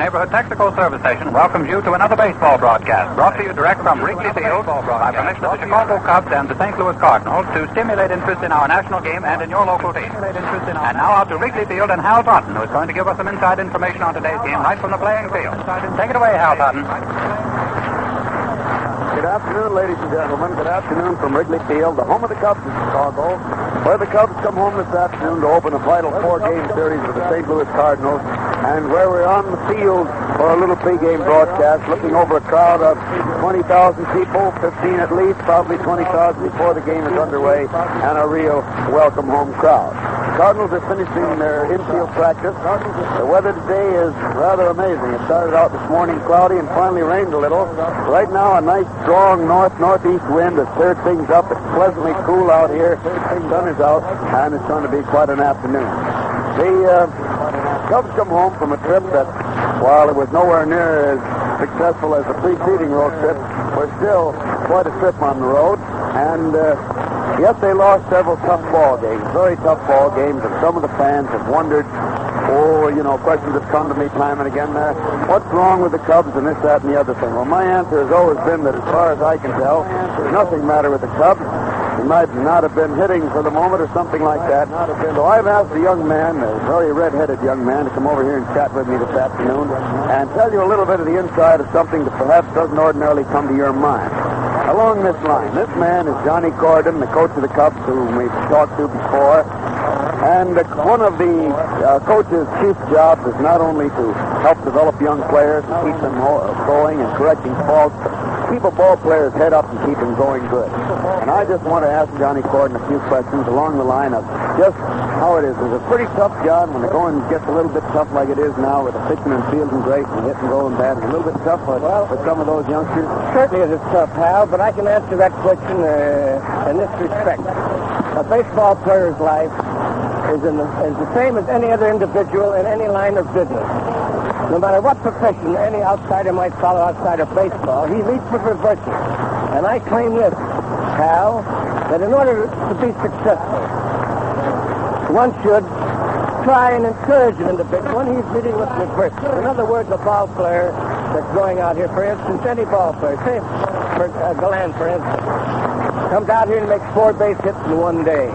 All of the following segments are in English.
Neighborhood Technical Service Station welcomes you to another baseball broadcast brought to you direct from Wrigley Field by permission of the Chicago Cubs and the St. Louis Cardinals to stimulate interest in our national game and in your local team. And now out to Wrigley Field and Hal Totten, who is going to give us some inside information on today's game right from the playing field. Take it away, Hal Totten. Good afternoon, ladies and gentlemen. Good afternoon from Wrigley Field, the home of the Cubs in Chicago, where the Cubs come home this afternoon to open a vital four-game series with the St. Louis Cardinals, and where we're on the field for a little pregame broadcast, looking over a crowd of 20,000 people, 15 at least, probably 20,000 before the game is underway, and a real welcome home crowd. The Cardinals are finishing their infield practice. The weather today is rather amazing. It started out this morning cloudy and finally rained a little. Right now, a nice, strong north-northeast wind has cleared things up. It's pleasantly cool out here. The sun is out, and it's going to be quite an afternoon. The Cubs come home from a trip that, while it was nowhere near as successful as the preceding road trip, was still quite a trip on the road. And yes, they lost several tough ball games, very tough ball games, and some of the fans have wondered, questions have come to me time and again, what's wrong with the Cubs and this, that, and the other thing? Well, my answer has always been that as far as I can tell, there's nothing matter with the Cubs. He might not have been hitting for the moment or something like that. So I've asked a young man, a very red-headed young man, to come over here and chat with me this afternoon and tell you a little bit of the inside of something that perhaps doesn't ordinarily come to your mind. Along this line, this man is Johnny Gordon, the coach of the Cubs, whom we've talked to before. And one of the coach's chief jobs is not only to help develop young players and keep them going and correcting faults, but keep a ball player's head up and keep him going good. And I just want to ask Johnny Gordon a few questions along the line of just how it is. It's a pretty tough job when the going gets a little bit tough like it is now with the pitching and fielding great and hitting going bad. It's a little bit tough for some of those youngsters. Certainly it is tough, Hal, but I can answer that question in this respect. A baseball player's life is the same as any other individual in any line of business. No matter what profession any outsider might follow outside of baseball, he meets with reverses. And I claim this, Hal, that in order to be successful, one should try and encourage an individual when he's meeting with reverses. In other words, a ball player that's going out here, for instance, any ball player, say for Galan, for instance, comes out here and makes 4 base hits in one day.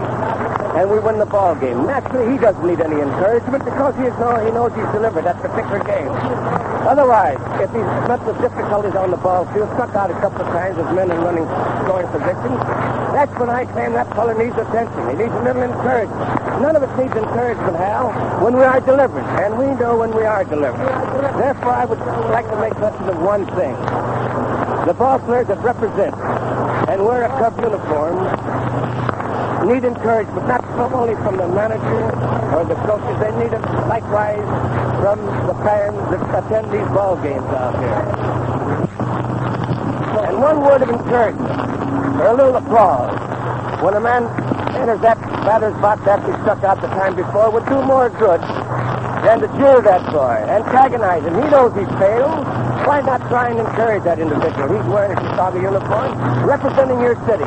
And we win the ball game. Naturally, he doesn't need any encouragement because he knows he's delivered that particular game. Otherwise, if he's met with difficulties on the ball field, struck out a couple of times as men in running scoring positions, that's when I claim that fellow needs attention. He needs a little encouragement. None of us needs encouragement, Hal, when we are delivering, and we know when we are delivering. Therefore, I would like to make mention of one thing. The ball players that represent and wear a Cub uniform need encouragement, not only from the manager or the coaches. They need it likewise from the fans that attend these ball games out here. And one word of encouragement, or a little applause, when a man enters that batter's box after he struck out the time before, would do more good than to jeer that boy, antagonize him. He knows he's failed. Why not try and encourage that individual? He's wearing a Chicago uniform, representing your city.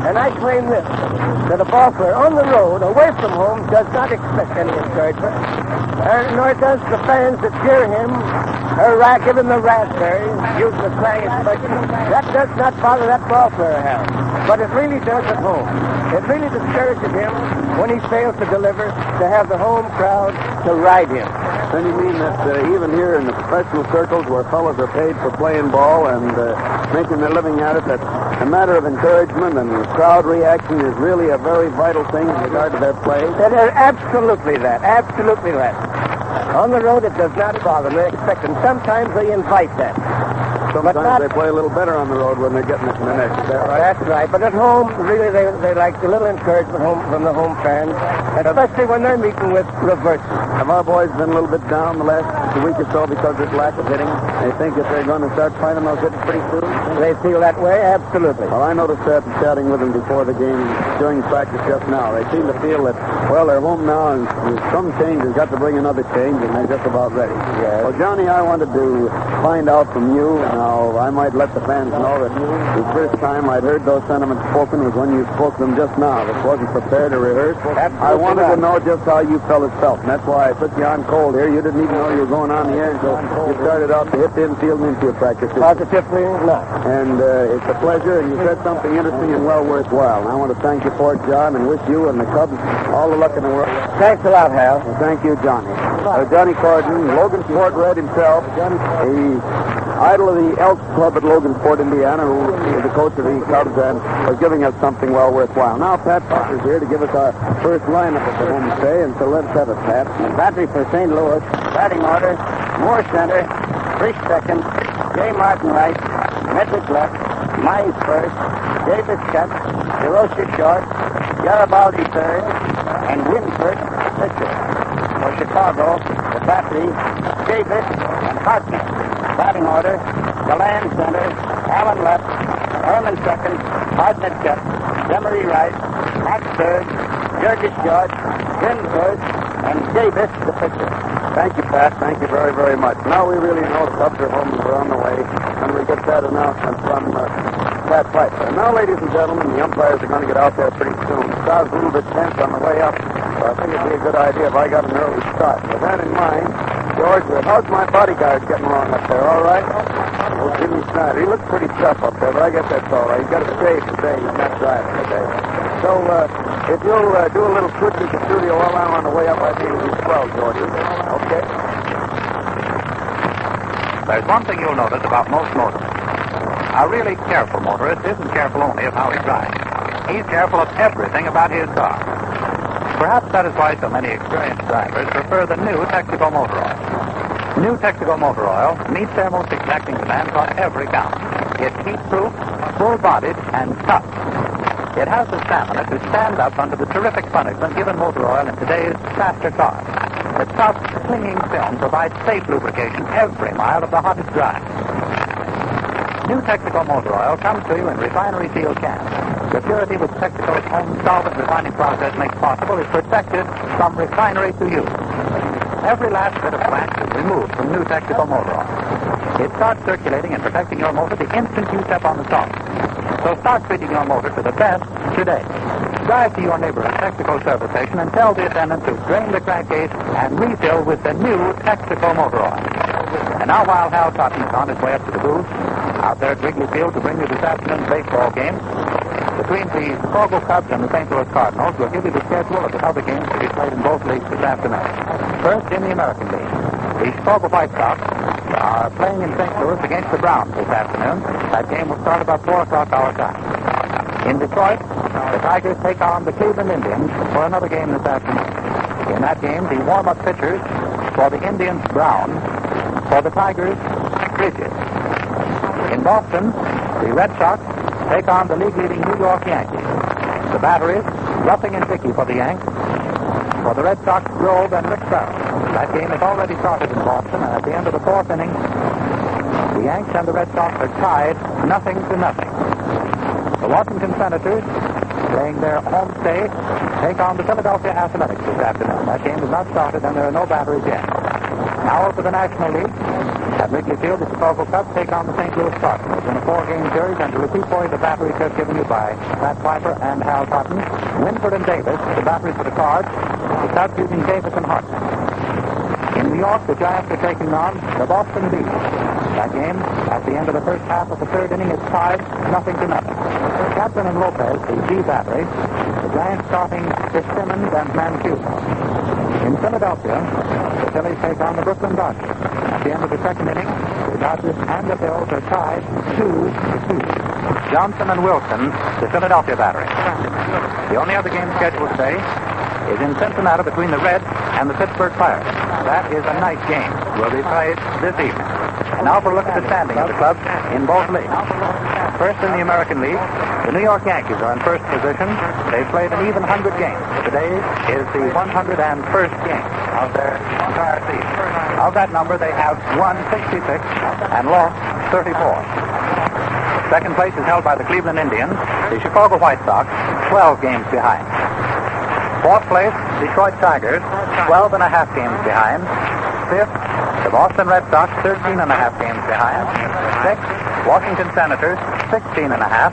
And I claim this, that a ball player on the road, away from home, does not expect any encouragement, nor does the fans that cheer him, or give him the raspberries, using the slang expression. That does not bother that ball player, Hal. But it really does at home. It really discourages him when he fails to deliver, to have the home crowd to ride him. Then you mean that even here in the professional circles where fellows are paid for playing ball and making their living at it, that a matter of encouragement and crowd reaction is really a very vital thing in regard to their play? It is absolutely that. Absolutely that. On the road, it does not bother them. They expect it. Sometimes they invite that. Sometimes they play a little better on the road when they're getting it in the neck. Is that right? That's right. But at home, really, they like a little encouragement from the home fans, especially when they're meeting with reverses. Have our boys been a little bit down the last week or so because of this lack of hitting? They think that they're going to start finding those hits pretty soon? They feel that way? Absolutely. Well, I noticed that chatting with them before the game, during practice just now. They seem to feel that, well, they're home now, and some change has got to bring another change, and they're just about ready. Yes. Well, Johnny, I wanted to find out from you, and Now, I might let the fans know that the first time I'd heard those sentiments spoken was when you spoke them just now. This wasn't prepared or rehearsed. I wanted to know just how you fellas felt, and that's why I put you on cold here. You didn't even know you were going on the air until you started out to hit the infield and infield practice. Positively not. And it's a pleasure, and you said something interesting and well worthwhile. And I want to thank you for it, John, and wish you and the Cubs all the luck in the world. Thanks a lot, Hal. Well, thank you, Johnny. Johnny Corden, Logansport Red himself, the idol of the Elks Club at Logansport, Indiana, who is the coach of the Cubs and was giving us something well worthwhile. Now, Pat Butler's here to give us our first lineup of the homestay, and so let's have it, Pat. The battery for St. Louis. Batting order, Moore center, Frisch second, J. Martin right, Metric left, Mize first, Davis cut, DeRocha short, Garibaldi third, and Winford pitcher. For Chicago, the battery, Davis and Hartnett. Batting order, Deland center, Allen left, Herman second, Hartnett cut, Demery right, Max third, Jurgis short, Ginn first, and Davis the pitcher. Thank you, Pat. Thank you very, very much. Now we really know the Cubs are home and we're on the way, and we get that announcement from Pat Piper. And now, ladies and gentlemen, the umpires are going to get out there pretty soon. The crowd's a little bit tense on the way up, so I think it'd be a good idea if I got an early start. With that in mind, George, how's my bodyguard getting along up there? All right? Well, Jimmy Snyder. He looks pretty tough up there, but I guess that's all right. He's got a shave today. He's not driving today. So, if you'll do a little switch at the studio while I'm on the way up, I think it'll be swell, George. Okay? There's one thing you'll notice about most motorists. A really careful motorist isn't careful only of how he drives. He's careful of everything about his car. Perhaps that is why so many experienced drivers prefer the new Texaco motor oil. New Texaco motor oil meets their most exacting demands on every count. It's heat-proof, full-bodied, and tough. It has the stamina to stand up under the terrific punishment given motor oil in today's faster cars. The tough, clinging film provides safe lubrication every mile of the hottest drive. New Texaco motor oil comes to you in refinery sealed cans. The purity which Texaco's own solvent refining process makes possible is protected from refinery to you. Every last bit of wax is removed from new Texaco motor oil. It starts circulating and protecting your motor the instant you step on the solvent. So start treating your motor to the best today. Drive to your neighborhood Texaco service station and tell the attendant to drain the crankcase and refill with the new Texaco motor oil. And now, while Hal Cotton is on his way up to the booth, out there at Wrigley Field to bring you this afternoon's baseball game, between the Chicago Cubs and the St. Louis Cardinals, we'll give you the schedule of the other games to be played in both leagues this afternoon. First, in the American League, the Chicago White Sox are playing in St. Louis against the Browns this afternoon. That game will start about 4 o'clock our time. In Detroit, the Tigers take on the Cleveland Indians for another game this afternoon. In that game, the warm-up pitchers for the Indians, Brown, for the Tigers, Bridges. In Boston, the Red Sox take on the league-leading New York Yankees. The batteries, Ruffing and Dickey for the Yanks. For the Red Sox, Grove and Rick Farrell. That game has already started in Boston, and at the end of the fourth inning, the Yanks and the Red Sox are tied 0-0. The Washington Senators, playing their home stay, take on the Philadelphia Athletics this afternoon. That game has not started, and there are no batteries yet. Now for the National League. At Wrigley Field, the Chicago Cubs take on the St. Louis Cardinals in a 4-game series, and to repeat for you the batteries just given you by Pat Piper and Hal Cotton, Winford and Davis, the batteries for the Cards, the Cubs using Davis and Hartnett. In New York, the Giants are taking on the Boston Bees. That game, at the end of the first half of the third inning, is tied 0-0. Kaplan and Lopez, the G battery, the Giants starting Fitzsimmons and Mancuso. In Philadelphia, the Phillies take on the Brooklyn Dodgers. At the end of the second inning, the Dodgers and the Phils are tied 2-2. Johnson and Wilson, the Philadelphia battery. The only other game scheduled today is in Cincinnati between the Reds and the Pittsburgh Pirates. That is a night game. Will be played this evening. And now for a look at the standing of the clubs in both leagues. First in the American League, the New York Yankees are in first position. They've played an even 100 games. Today is the 101st game of their entire season. Of that number, they have won 66 and lost 34. Second place is held by the Cleveland Indians, the Chicago White Sox, 12 games behind. Fourth place, Detroit Tigers, 12 and a half games behind. Fifth, The Boston Red Sox, 13 and a half games behind. Sixth, Washington Senators, 16 and a half.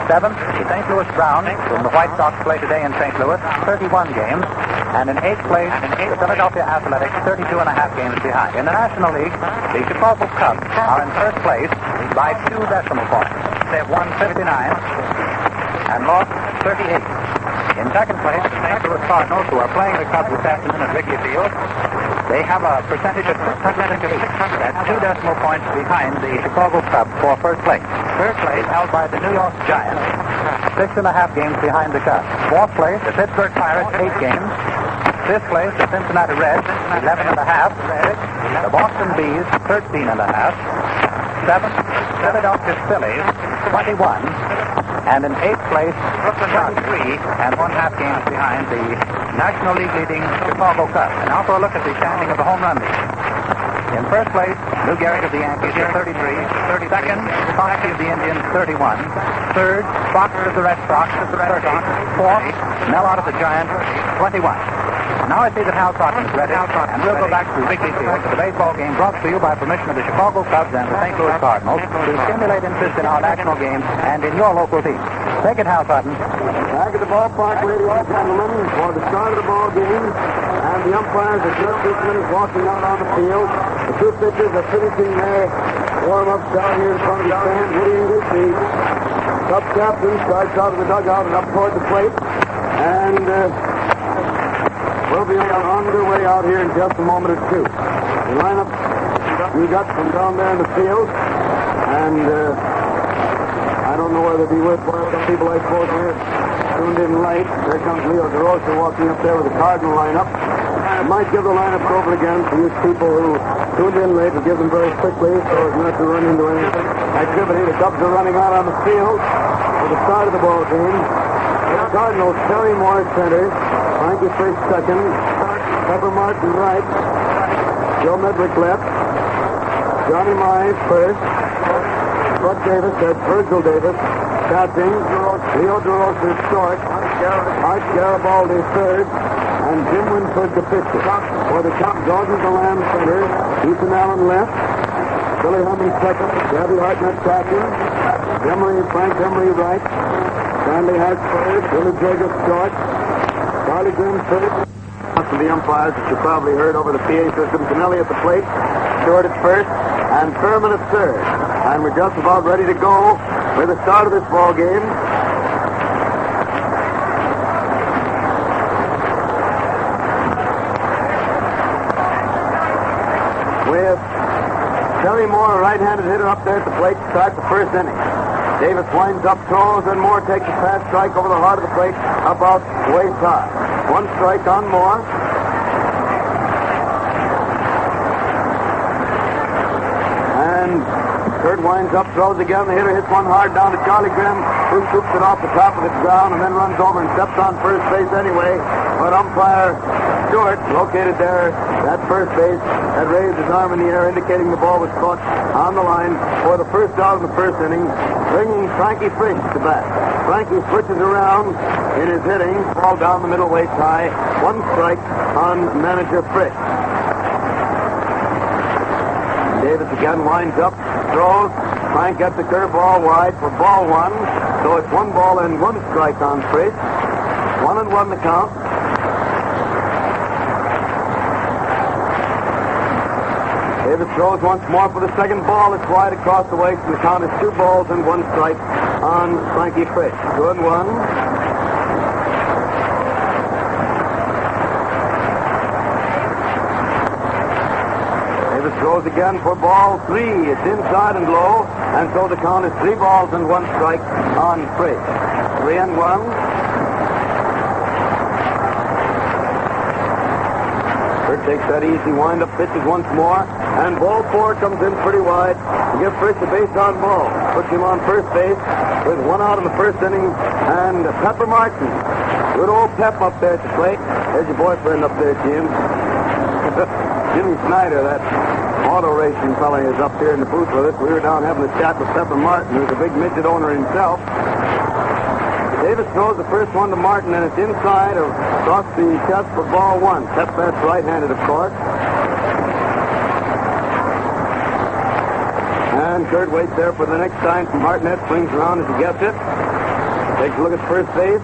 Seventh, the St. Louis Browns, whom the White Sox play today in St. Louis, 31 games. And in eighth place, the Philadelphia Athletics, 32 and a half games behind. In the National League, the Chicago Cubs are in first place by 2 decimal points. They've won 59 and lost 38. In second place, the St. Louis Cardinals, who are playing the Cubs this afternoon at Wrigley Field, they have a percentage of 608. That's 2 decimal points behind the Chicago Cubs for first place. Third place held by the New York Giants, 6 and a half games behind the Cubs. Fourth place, the Pittsburgh Pirates, 8 games. Fifth place, the Cincinnati Reds, 11 and a half. The Boston Bees, 13 and a half. Seventh, Philadelphia Phillies, 21. And in eighth place, Brooklyn Dodgers, 3 and 1/2 games behind the National League leading Chicago Cubs. And now for a look at the standing of the home run league. In first place, Lou Gehrig of the Yankees, 33. 32nd, Foxy of the Indians, 31. Third, Fox of the Red Sox, 30. Fourth, Mel out of the Giants, 21. Now I see that Hal Cotton is ready, and we'll go back to Wrigley Field for the baseball game brought to you by permission of the Chicago Cubs and the St. Louis Cardinals to stimulate interest in our national game and in your local team. Take it, Hal Cotton. Back at the ballpark, ladies and gentlemen, for the start of the ball game, and the umpires are just this minute walking out on the field. The two pitchers are finishing their warm-ups down here in front of the stand. Woody English, the Cub captain, strides out of the dugout and up toward the plate, and we'll be on their way out here in just a moment or two. The lineup we got from down there in the field, and I don't know whether it'll be worthwhile. Some people, I suppose, here tuned in late. There comes Leo DeRosa walking up there with the Cardinal lineup. I might give the lineup over again to you people who tuned in late and give them very quickly so as not to run into any activity. The Cubs are running out on the field for the start of the ball game. The Cardinals, Terry Moore center, Frankie Fish second, Pepper Martin right, Joe Medwick left, Johnny Mize first, Bud Davis, that's Virgil Davis, catching, Leo DeRosa short, Art Garibaldi third, and Jim Winford the pitcher. For the Cubs, Gordon DeLand center, Ethan Allen left, Billy Hammond second, Gabby Hartnett catching, Frank Emery right, Stanley Hatch third, Billy Jacobs short, Charlie Grimm third. Most of the umpires that you probably heard over the PA system, Canelli at the plate, Short at first, and Furman at third. And we're just about ready to go for the start of this ball game. With Terry Moore, a right-handed hitter, up there at the plate to start the first inning. Davis winds up, throws, and Moore takes a fast strike over the heart of the plate about waist high. 1 strike on Moore. And Kurt winds up, throws again. The hitter hits one hard down to Charlie Grimm, who scoops it off the top of the ground and then runs over and steps on first base anyway. But umpire Stewart, located there at first base, had raised his arm in the air, indicating the ball was caught on the line for the first out of the first inning, bringing Frankie Fish to bat. Frankie switches around in his hitting, ball down the middle waist high, 1 strike on manager Frisch. Davis again winds up, throws. Frank gets the curveball wide for ball 1, so it's 1 ball and 1 strike on Frisch. 1-1 the count. Davis throws once more for the second ball. It's wide across the waist, and the count is 2 balls and 1 strike on Frankie Fish. 2-1. Davis throws again for ball 3. It's inside and low, and so the count is 3 balls and 1 strike on Fish. 3-1. Takes that easy wind-up, pitches once more, and ball 4 comes in pretty wide to give Frisch a base on ball. Puts him on first base with 1 out in the first inning, and Pepper Martin. Good old Pep up there at the plate. There's your boyfriend up there, Jim. Jimmy Snyder, that auto racing fella, is up here in the booth with us. We were down having a chat with Pepper Martin, who's a big midget owner himself. Davis throws the first one to Martin, and it's inside across the chest for ball 1. Pep, that's right-handed, of course. man, Kurt, waits there for the next sign from Hartnett. Swings around as he gets it. Takes a look at first base.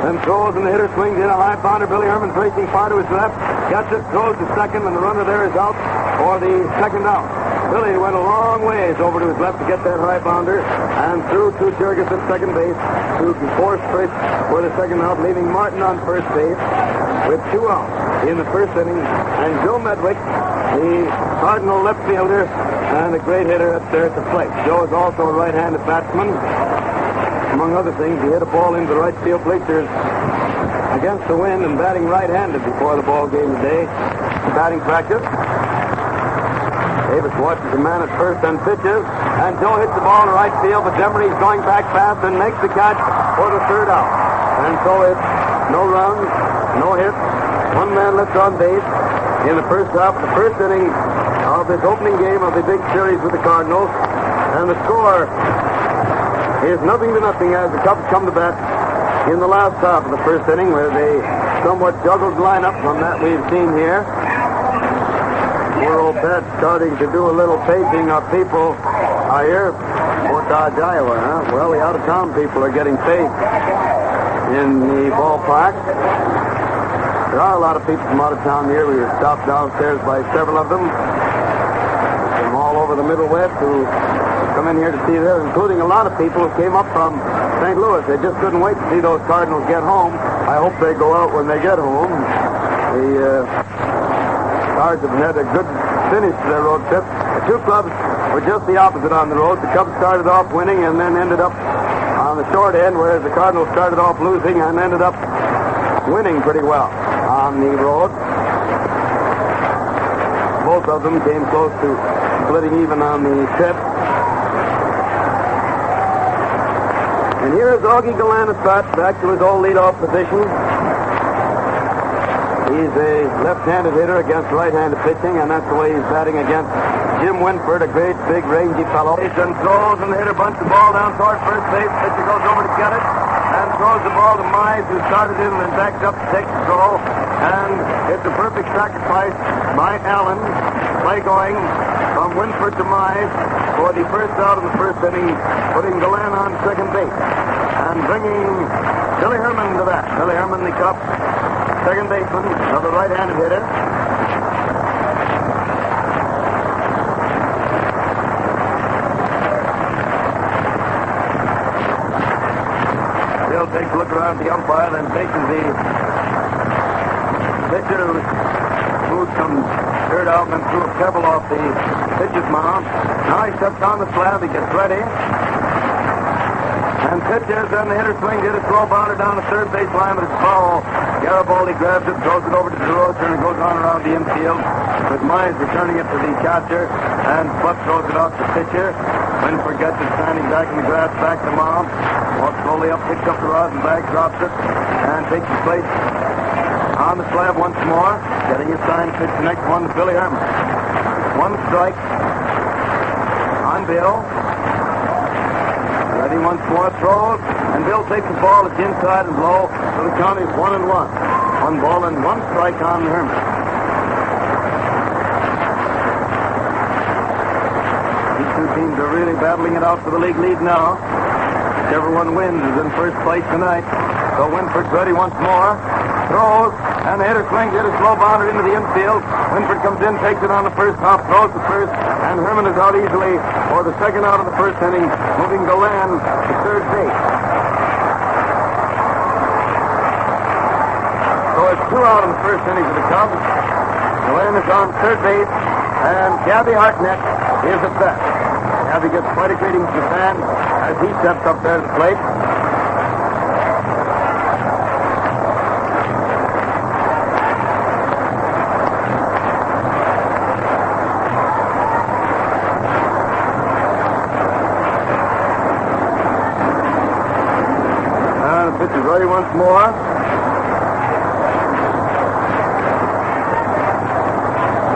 Then throws, and the hitter swings in a high bounder. Billy Herman's racing far to his left. Gets it, throws to second, and the runner there is out for the second out. Billy went a long ways over to his left to get that high bounder and threw to Jurgis at second base to force Frisch for the second out, leaving Martin on first base with 2 outs in the first inning. And Joe Medwick, the Cardinal left fielder and a great hitter up there at the plate. Joe is also a right-handed batsman. Among other things, he hit a ball into the right field bleachers against the wind and batting right-handed before the ball game today. Batting practice. Davis watches the man at first and pitches, and Joe hits the ball in right field, but Demery's going back fast and makes the catch for the third out. And so it's no runs, no hits, 1 man left on base in the first half of the first inning of this opening game of the big series with the Cardinals. And the score is 0-0 as the Cubs come to bat in the last half of the first inning with a somewhat juggled lineup from that we've seen here. Poor old Pat starting to do a little paging of people here. Fort Dodge, Iowa, huh? Well, the out-of-town people are getting paid in the ballpark. There are a lot of people from out of town here. We were stopped downstairs by several of them from all over the Middle West who come in here to see this, including a lot of people who came up from St. Louis. They just couldn't wait to see those Cardinals get home. I hope they go out when they get home. The Cards have had a good finish to their road trip. The two clubs were just the opposite on the road. The Cubs started off winning and then ended up on the short end, whereas the Cardinals started off losing and ended up winning pretty well on the road. Both of them came close to splitting even on the trip. And here is Augie Galanis back to his old leadoff position. He's a left-handed hitter against right-handed pitching, and that's the way he's batting against Jim Winford, a great, big, rangy fellow. And throws, and the hitter bunts the ball down toward first base. Pitcher goes over to get it and throws the ball to Mize, who started in and then backs up to take the throw. And it's a perfect sacrifice by Allen. Play going from Winford to Mize for the first out of the first inning, putting Galan on second base and bringing Billy Herman to that. Billy Herman, the Cub second baseman of the right-handed hitter. Bill takes a look around the umpire, then faces the pitcher who moved some dirt out and then threw a pebble off the pitcher's mound. Now he steps on the slab, he gets ready. And pitches, and the hitter swings it, a slow bounder down the third base line, but it's foul. Garibaldi grabs it, throws it over to DeRosa, and it goes on around the infield, with Mize returning it to the catcher, and Buck throws it out to the pitcher. Winford gets it, standing back in the grass, back to the mound, walks slowly up, picks up the rosin bag, drops it, and takes his place on the slab once more, getting his sign pitch, the next one to Billy Herman. 1 strike on Bill. Ready once more, throws, and Bill takes the ball, it's inside and low, so the count is 1-1. 1 ball and 1 strike on Herman. These two teams are really battling it out for the league lead now. Whichever one wins is in first place tonight. So Winford's ready once more, throws, and the hitter swings it, a slow bounder into the infield. Winford comes in, takes it on the first hop, throws the first, and Herman is out easily for the second out of the first inning, moving Galan to third base. So it's 2 out in the first inning for the Cubs. Galan is on third base, and Gabby Hartnett is at bat. Gabby gets quite a greeting from the fans as he steps up there to the plate. Pitch is ready once more.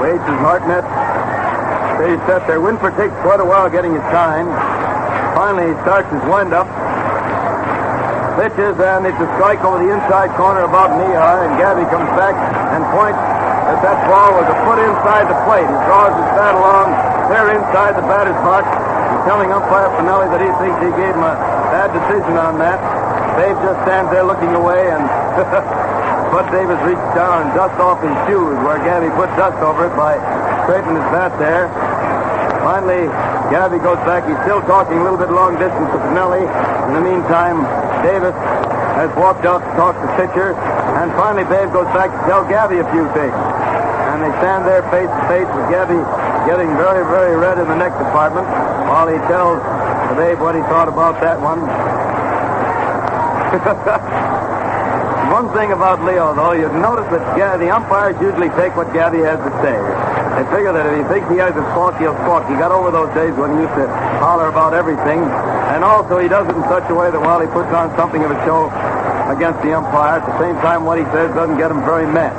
Waits as Hartnett stays set there. Winford takes quite a while getting his sign. Finally, he starts his windup. Pitches, and it's a strike over the inside corner about knee high, and Gabby comes back and points that ball was a foot inside the plate. He draws his bat along They're inside the batter's box. He's telling umpire Finelli that he thinks he gave him a bad decision on that. Dave just stands there looking away, and Bud Davis reaches down and dusts off his shoes where Gabby put dust over it by straightening his bat there. Finally, Gabby goes back. He's still talking a little bit long distance to Finelli. In the meantime, Davis has walked out to talk to pitcher, and finally Babe goes back to tell Gabby a few things. And they stand there face to face with Gabby getting very, very red in the neck department while he tells Babe what he thought about that one. One thing about Leo, though, you've noticed that the umpires usually take what Gabby has to say. They figure that if he thinks he has a squawk, he'll squawk. He got over those days when he used to holler about everything. And also, he does it in such a way that while he puts on something of a show against the umpire, at the same time, what he says doesn't get him very mad.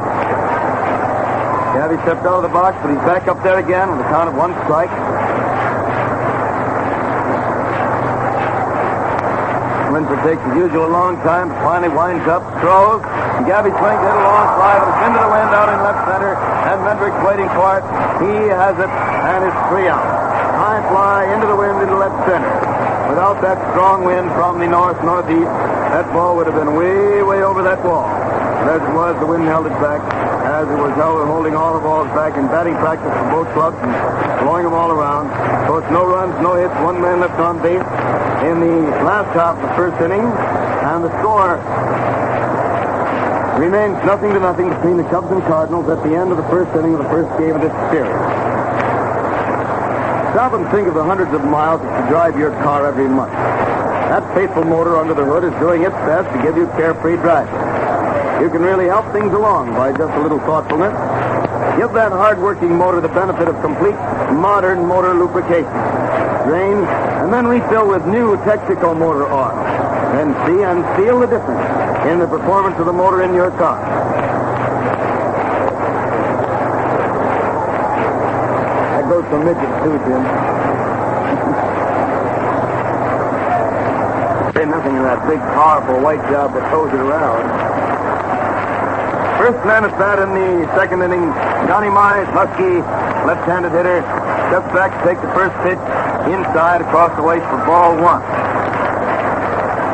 Gabby stepped out of the box, but he's back up there again with a count of 1 strike. Winford takes his usual long time, but finally winds up, throws, and Gabby swings it a long fly, but it's into the wind out in left center, and Mendrick's waiting for it. He has it, and it's 3 out. High fly into the wind into left center. Without that strong wind from the north-northeast, that ball would have been way, way over that wall. But as it was, the wind held it back, as it was holding all the balls back in batting practice for both clubs and blowing them all around. So it's no runs, no hits, 1 man left on base in the last half of the first inning, and the score remains 0-0 between the Cubs and Cardinals at the end of the first inning of the first game of this series. Stop and think of the hundreds of miles that you drive your car every month. That faithful motor under the hood is doing its best to give you carefree driving. You can really help things along by just a little thoughtfulness. Give that hard-working motor the benefit of complete modern motor lubrication. Drain, and then refill with new Texaco motor oil. Then see and feel the difference in the performance of the motor in your car. That goes for midgets too, Jim. Say nothing of that big, powerful white job that throws it around. First man at bat in the second inning, Johnny Mize, husky, left-handed hitter, steps back to take the first pitch inside across the waist for ball 1. I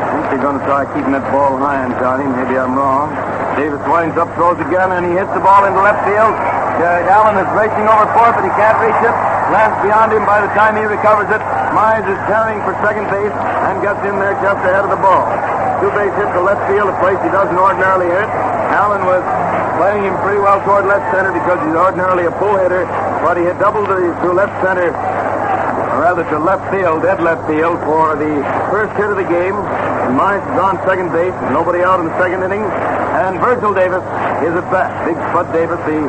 think they're going to try keeping that ball high on Johnny. Maybe I'm wrong. Davis winds up, throws again, and he hits the ball into left field. Allen is racing over fourth, but he can't reach it. Lands beyond him by the time he recovers it. Mize is carrying for second base and gets in there just ahead of the ball. 2-base hit to left field, a place he doesn't ordinarily hit. Allen was playing him pretty well toward left center because he's ordinarily a pull hitter, but he had doubled to left center, or rather to left field, dead left field, for the first hit of the game. And Mize is on second base, nobody out in the second inning, and Virgil Davis is at bat. Big Spud Davis, the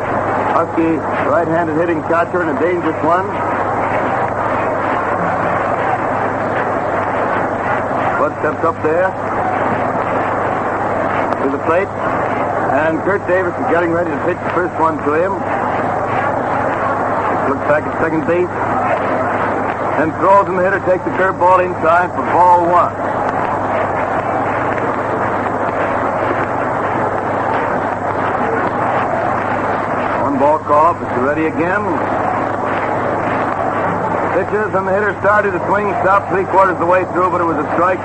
husky right-handed hitting catcher, and a dangerous one. Spud steps up there to the plate. And Kurt Davis is getting ready to pitch the first one to him. Looks back at second base. And throws, and the hitter takes the curveball inside for ball 1. 1 ball call, but you're ready again. Pitches, and the hitter started to swing, stopped 3/4 the way through, but it was a strike.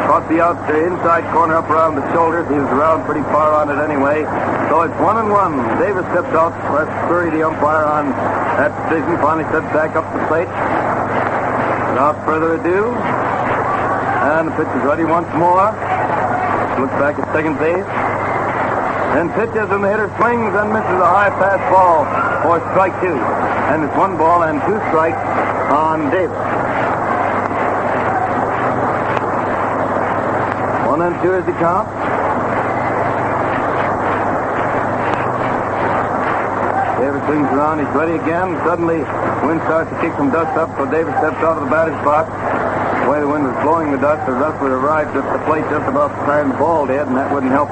Caught the inside corner up around the shoulders. He was around pretty far on it anyway. So it's 1-1. Davis steps out. Let's query the umpire on that decision. Finally steps back up the plate. Without further ado. And the pitch is ready once more. Looks back at second base. Then pitches, and the hitter swings and misses a high pass ball for strike 2. And it's 1 ball and 2 strikes on Davis. 1-2 is the count. Davis swings around. He's ready again. Suddenly, wind starts to kick some dust up, so Davis steps out of the batter's box. The way the wind was blowing the dust would arrive at the plate just about the time the ball did, and that wouldn't help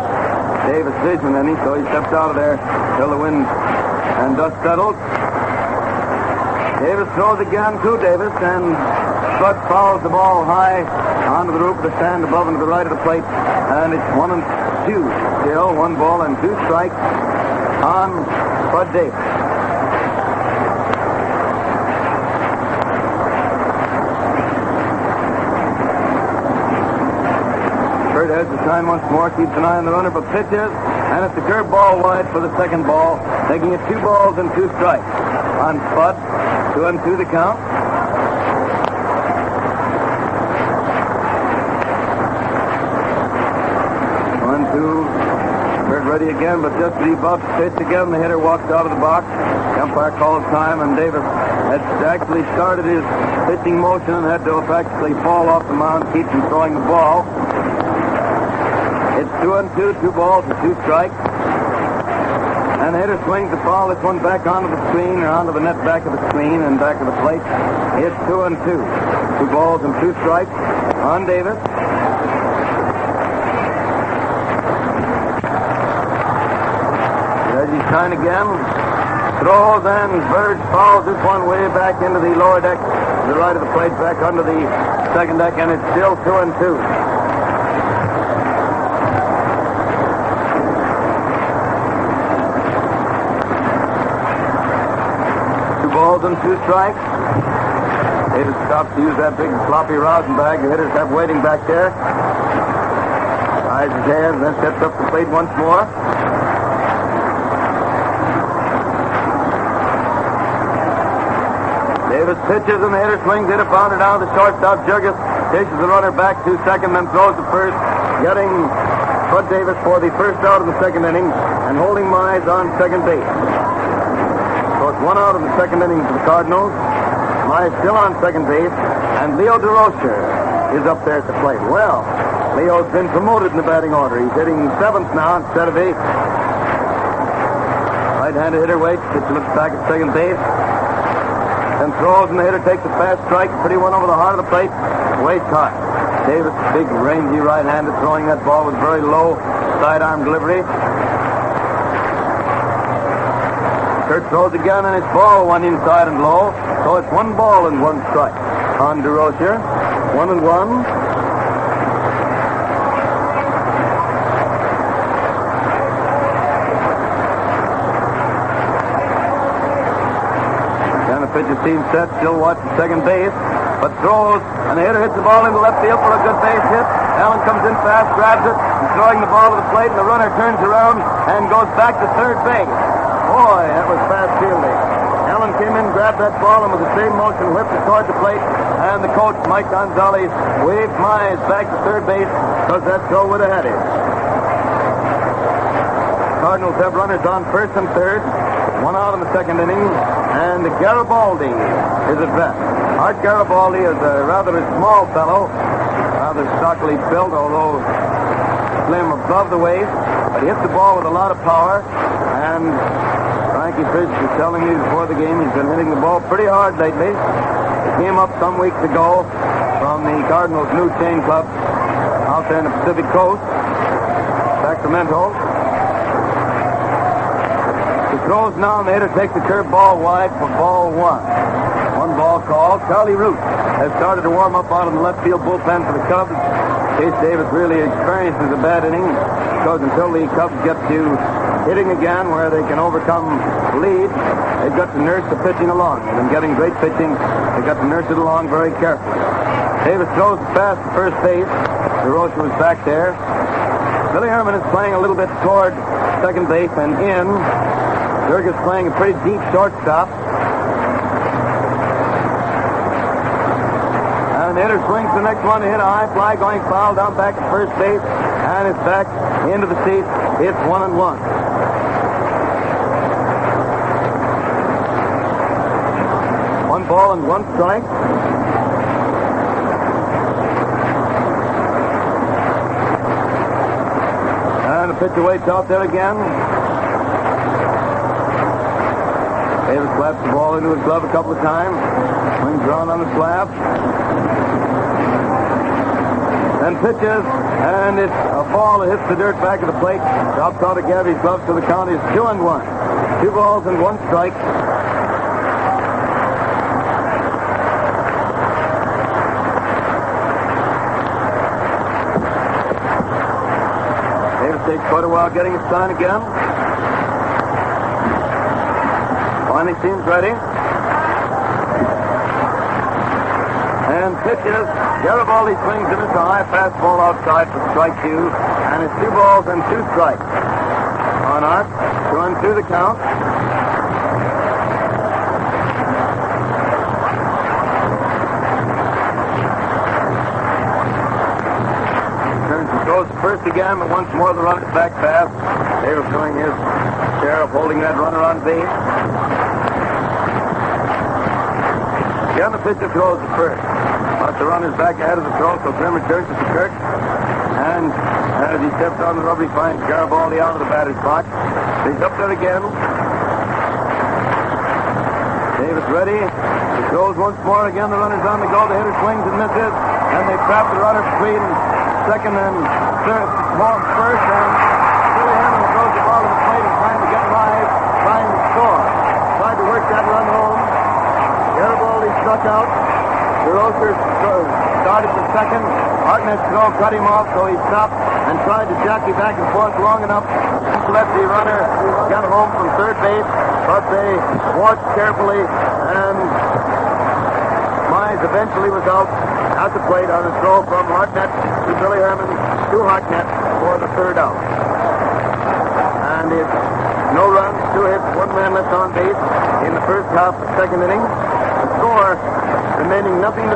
Davis' vision any, so he steps out of there till the wind and dust settled. Davis throws again to Davis, and Spud fouls the ball high onto the roof of the stand above and to the right of the plate, and it's 1-2 still. 1 ball and 2 strikes on Spud Davis. Bird has the time once more, keeps an eye on the runner, but pitches, and it's a curve ball wide for the second ball, making it 2 balls and 2 strikes. On Spud, 2-2 the count. 1-2. Bird ready again, but just as he buffs pitch again, the hitter walks out of the box. The umpire calls time, and Davis had actually started his pitching motion and had to practically fall off the mound, keep from throwing the ball. It's 2-2, 2 balls and 2 strikes. And the hitter swings the ball, this one back onto the screen, or onto the net back of the screen and back of the plate. It's 2-2. 2 balls and 2 strikes on Davis. As he's trying again, throws, and Bird fouls this one way back into the lower deck, to the right of the plate, back under the second deck, and it's still 2-2. 2 balls and 2 strikes. Davis stops to use that big floppy rosin bag the hitters have waiting back there. Eyes his hands, then steps up the plate once more. Davis pitches, and the hitter swings it, bounded down to the shortstop. Jurgis chases the runner back to second, then throws the first, getting Bud Davis for the first out of the second inning, and holding Mize on second base. So it's 1 out of the second inning for the Cardinals. Mize still on second base, and Leo DeRocher is up there at the plate. Well, Leo's been promoted in the batting order. He's hitting 7th now instead of 8th. Right-handed hitter waits, pitch looks back at second base. And throws, and the hitter takes a fast strike, pretty one over the heart of the plate, way caught. Davis, big, rangy right-handed, throwing that ball with very low sidearm delivery. Kurt throws again, and it's ball 1 inside and low, so it's 1 ball and 1 strike on DeRocher. 1-1. Pitcher seems set, still watching second base, but throws, and the hitter hits the ball into left field for a good base hit. Allen comes in fast, grabs it, and throwing the ball to the plate, and the runner turns around and goes back to third base. Boy, that was fast fielding. Allen came in, grabbed that ball, and with the same motion whipped it toward the plate, and the coach, Mike Gonzalez, waved Mize back to third base, because that throw would have had him. Cardinals have runners on first and third, 1 out in the second inning. And Garibaldi is at bat. Art Garibaldi is a rather small fellow, rather stockily built, although slim above the waist. But he hits the ball with a lot of power. And Frankie Fish was telling me before the game he's been hitting the ball pretty hard lately. He came up some weeks ago from the Cardinals' new chain club out there in the Pacific Coast, Sacramento. He throws now, and the hitter takes the curve ball wide for ball 1. 1 ball called. Charlie Root has started to warm up out of the left field bullpen for the Cubs. Case Davis really experiences a bad inning, because until the Cubs get to hitting again where they can overcome the lead, they've got to nurse the pitching along. They've been getting great pitching. They've got to nurse it along very carefully. Davis throws it fast to first base. DeRocher was back there. Billy Herman is playing a little bit toward second base and in. Jurgis playing a pretty deep shortstop. And the hitter swings the next one to hit a high fly, going foul down back to first base, and it's back into the seats. It's 1-1. One ball and 1 strike. And the pitcher waits out there again. Davis slaps the ball into his glove a couple of times. Swings around on the slab. Then pitches, and it's a ball that hits the dirt back of the plate. Drops out of Gabby's glove, so the count is 2-1. 2 balls and 1 strike. Davis takes quite a while getting his sign again. Finally seems ready. And pitches. Garibaldi swings and it's a high fastball outside for strike two. And it's 2 balls and 2 strikes. On Art, 2-2 the count. Turns and throws first again, but once more the runner's back fast. Davis doing his share of holding that runner on base. Again, the pitcher throws the first. But the runner's back ahead of the throw, so Grim returns to Kirk. And as he steps on the rubber, he finds Garibaldi out of the batter's box. He's up there again. Davis ready. He throws once more. Again, the runner's on the go. The hitter swings and misses. And they trap the runner between second and third. First, and Billy Hammond throws the ball to the plate and trying to get live, trying to score. Tried to work that run home. Garibaldi struck out. DeRocher started for second. Hartnett's throw cut him off, so he stopped and tried to jockey back and forth long enough to let the runner get home from third base, but they watched carefully, and Mize eventually was out at the plate on a throw from Hartnett to Billy Herman to Hartnett for the third out. And it's no runs, 2 hits, 1 man left on base in the first half of the second inning. The score remaining 0-0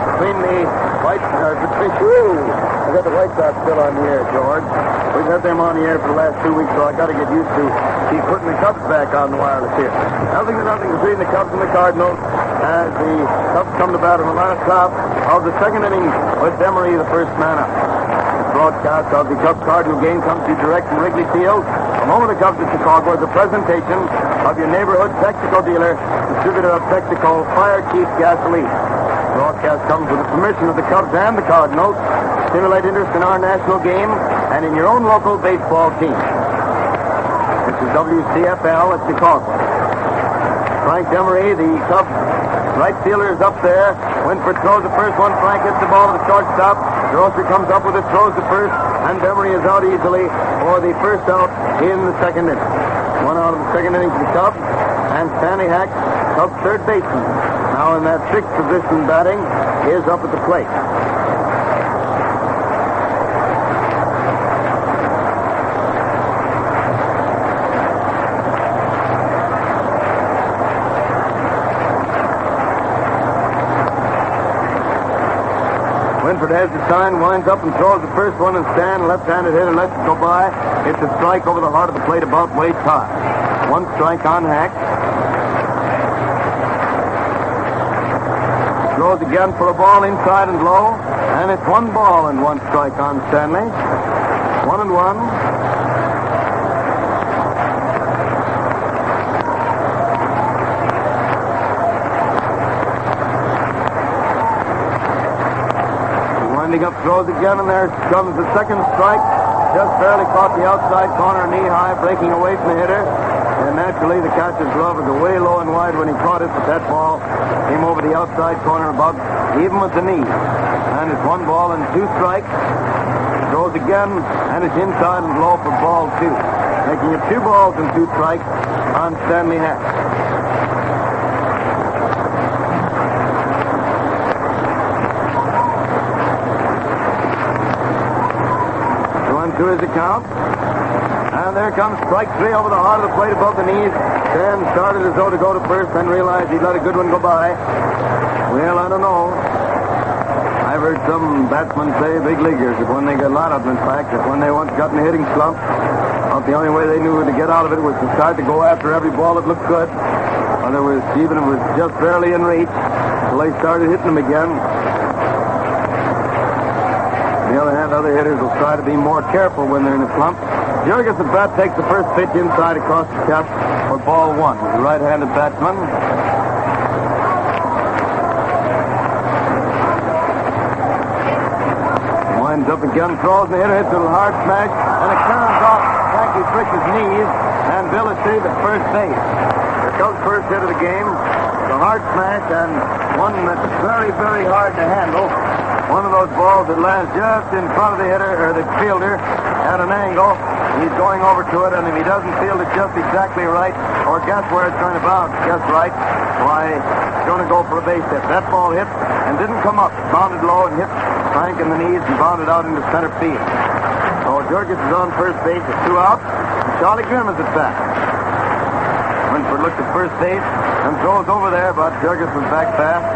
between the White Sox. I got the White Sox still on the air, George. We've had them on the air for the last 2 weeks, so I got to get used to keep putting the Cubs back on the wireless here. 0-0 between the Cubs and the Cardinals as the Cubs come to bat in the last half of the second inning with Demery the first man up. The broadcast of the Cubs-Cardinal game comes to you direct from Wrigley Field. The home of the Cubs at Chicago is a presentation of your neighborhood Texaco dealer, distributor of Texaco Fire Chief Gasoline. The broadcast comes with the permission of the Cubs and the Cardinals to stimulate interest in our national game and in your own local baseball team. This is WCFL at Chicago. Frank Demery, the Cubs right fielder, is up there. Winford throws the first one. Frank hits the ball to the shortstop. DeRocher comes up with it, throws the first, and Demery is out easily for the first out in the second inning. 1 out of the second inning for the Cubs, and Stanley Hack, Cubs third baseman, now in that 6th position batting, is up at the plate. Winford has the sign, winds up and throws the first one, and Stan, left-handed hitter, lets it go by. It's a strike over the heart of the plate about waist high. 1 strike on Hack. Throws again for a ball inside and low, and it's 1 ball and 1 strike on Stanley. 1-1. Winding up, throws again, and there comes the second strike. Just barely caught the outside corner, knee high, breaking away from the hitter. And naturally, the catcher's glove was way low and wide when he caught it, but that ball came over the outside corner about even with the knee. And it's 1 ball and 2 strikes. Throws again, and it's inside and low for ball 2. Making it 2 balls and 2 strikes on Stanley Hack. To his account. And there comes strike 3 over the heart of the plate above the knees. Dan started as though to go to first, then realized he'd let a good one go by. Well, I don't know. I've heard some batsmen say, big leaguers, that when they get a lot of them, in fact, that when they once got in a hitting slump, about the only way they knew to get out of it was to start to go after every ball that looked good. Whether it was, even if it was just barely in reach, till they started hitting them again. On the other hand, other hitters will try to be more careful when they're in a slump. Jurgis at bat takes the first pitch inside across the cap for ball 1. The right-handed batsman. Winds up again, throws, and the hitter hits a hard smash, and it turns off Frankie Frick's knees, and Bill is saved at first base. The Cubs' first hit of the game, the hard smash, and one that's very, very hard to handle. One of those balls that lands just in front of the hitter, or the fielder, at an angle. He's going over to it, and if he doesn't field it just exactly right, or guess where it's going to bounce just right, why, is going to go for a base hit. That ball hit and didn't come up. Bounded low and hit Frank in the knees and bounded out into center field. So Jurgis is on first base with 2 outs. And Charlie Grimm is at bat. Winford looked at first base and throws over there, but Jurgis was back fast.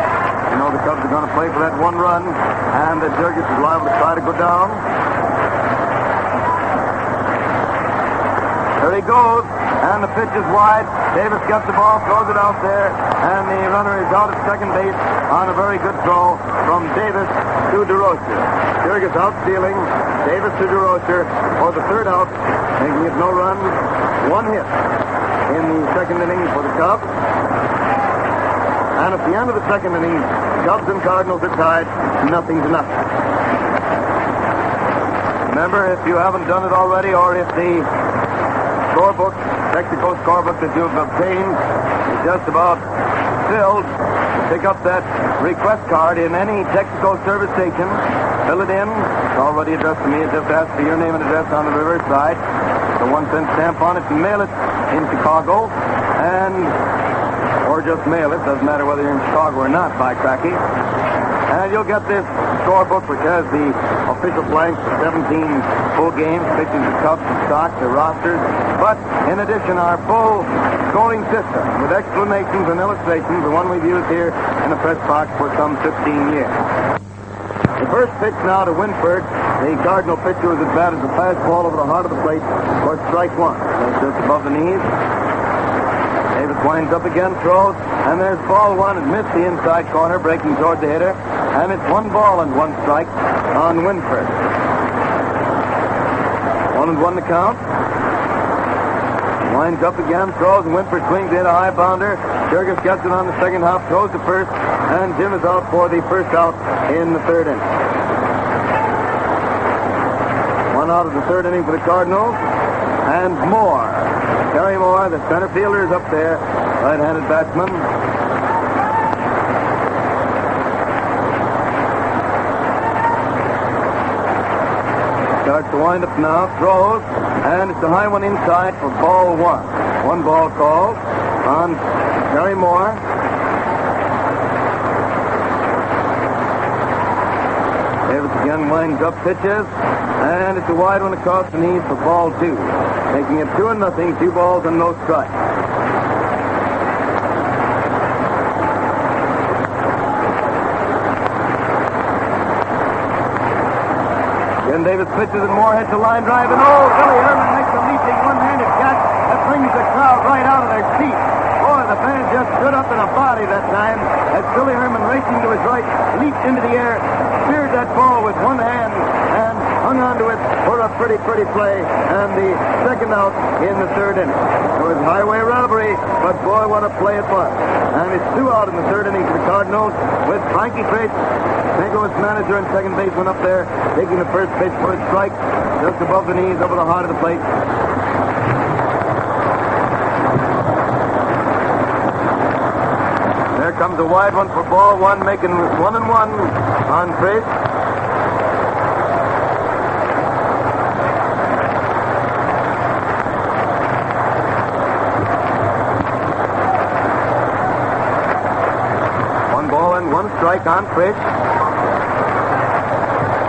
You know the Cubs are going to play for that 1 run, and Jurgis is liable to try to go down. There he goes, and the pitch is wide. Davis gets the ball, throws it out there, and the runner is out at second base on a very good throw from Davis to DeRocher. Jurgis out stealing, Davis to DeRocher for the 3rd out, making it no run, 1 hit in the 2nd inning for the Cubs. And at the end of the 2nd inning, Cubs and Cardinals are tied 0-0. Remember, if you haven't done it already, or if the scorebook, Texaco scorebook that you've obtained is just about filled, pick up that request card in any Texaco service station, fill it in. It's already addressed to me. It just asks for your name and address on the reverse side. The 1-cent stamp on it, and mail it in Chicago, or just mail it. Doesn't matter whether you're in Chicago or not, by cracky. And you'll get this scorebook, which has the official blanks for 17 full games, pitching the Cubs and stock, their rosters. But in addition, our full scoring system with explanations and illustrations, the one we've used here in the press box for some 15 years. The first pitch now to Winford. The Cardinal pitcher was as bad as a fastball over the heart of the plate for strike 1. That's just above the knees. Davis winds up again, throws, and there's ball 1. It missed the inside corner, breaking toward the hitter. And it's 1 ball and 1 strike on Winford. 1-1 the count. Winds up again, throws, and Winford swings in a high bounder. Jurgis gets it on the second hop, throws to first, and Jim is out for the 1st out in the 3rd inning. 1 out of the 3rd inning for the Cardinals. And Moore. Terry Moore, the center fielder, is up there. Right-handed batsman. Starts to wind up now, throws, and it's a high one inside for ball 1. 1 ball called on Terry Moore. Davis again winds up, pitches, and it's a wide one across the knees for ball 2. Making it 2-0, 2 balls and no strikes. Again, Davis pitches and Moore hits a line drive, and Billy Herman makes a leaping one-handed catch that brings the crowd right out of their seats. Boy, the fans just stood up in a body that time as Billy Herman, racing to his right, leaped into the air, speared that ball with one hand, and hung onto it for a pretty play, and the 2nd out in the 3rd inning. It was highway robbery, but boy, what a play it was. And it's 2 out in the 3rd inning for the Cardinals, with Frankie Trace, St. Louis manager and second baseman, up there, taking the first pitch for a strike, just above the knees, over the heart of the plate. There comes a wide one for ball 1, making 1-1 on Trace. One strike on Fish.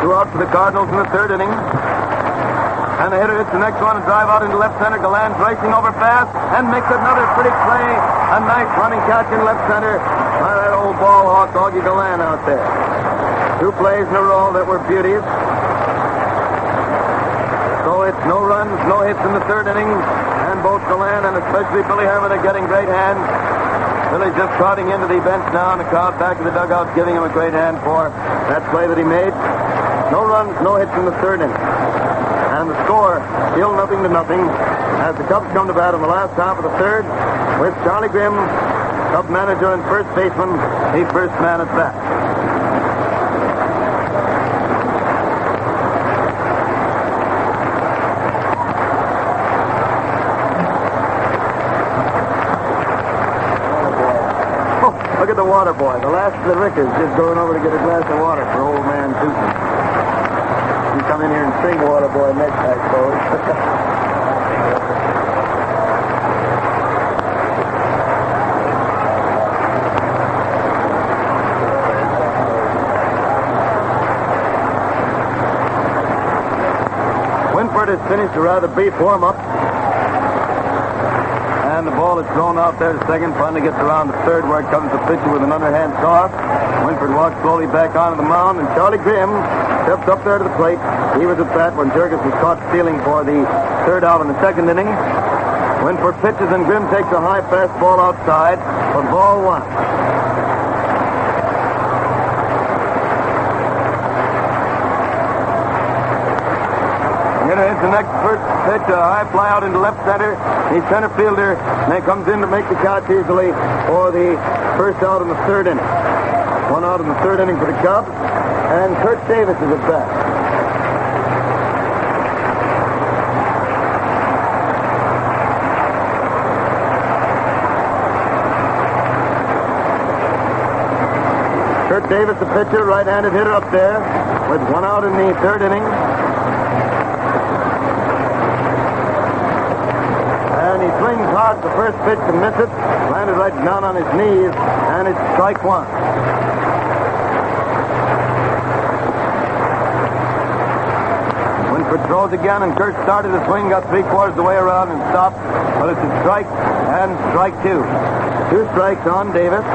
2 out for the Cardinals in the 3rd inning. And the hitter hits the next one and drive out into left center. Galan's racing over fast and makes another pretty play. A nice running catch in left center by that old ball hawk, Augie Galan, out there. 2 plays in a row that were beauties. So it's no runs, no hits in the 3rd inning. And both Galan and especially Billy Herman are getting great hands. Billy's just trotting into the bench now, and the crowd back in the dugout giving him a great hand for that play that he made. No runs, no hits in the 3rd inning. And the score still 0-0 as the Cubs come to bat in the last half of the 3rd with Charlie Grimm, Cub manager and first baseman, the first man at bat. Look at the water boy. The last of the Rickers just going over to get a glass of water for old man Tootin. You come in here and sing Water Boy next, I suppose. Third is finished, a rather brief warm-up. And the ball is thrown out there to second. Finally gets around to third, where it comes the pitcher with an underhand toss. Winford walks slowly back onto the mound, and Charlie Grimm steps up there to the plate. He was at bat when Jurgis was caught stealing for the third out in the second inning. Winford pitches, and Grimm takes a high fastball outside for ball one. It's the next first pitch, a high fly out into left center. He's center fielder, and he comes in to make the catch easily for the first out in the third inning. One out in the third inning for the Cubs, and Kurt Davis is at bat. Kurt Davis, the pitcher, right-handed hitter up there, with one out in the third inning. And he swings hard the first pitch to miss it. Landed right down on his knees, and it's strike one. Winford throws again, and Kurt started the swing, got three-quarters the way around and stopped. But it's a strike and strike two. Two strikes on Davis.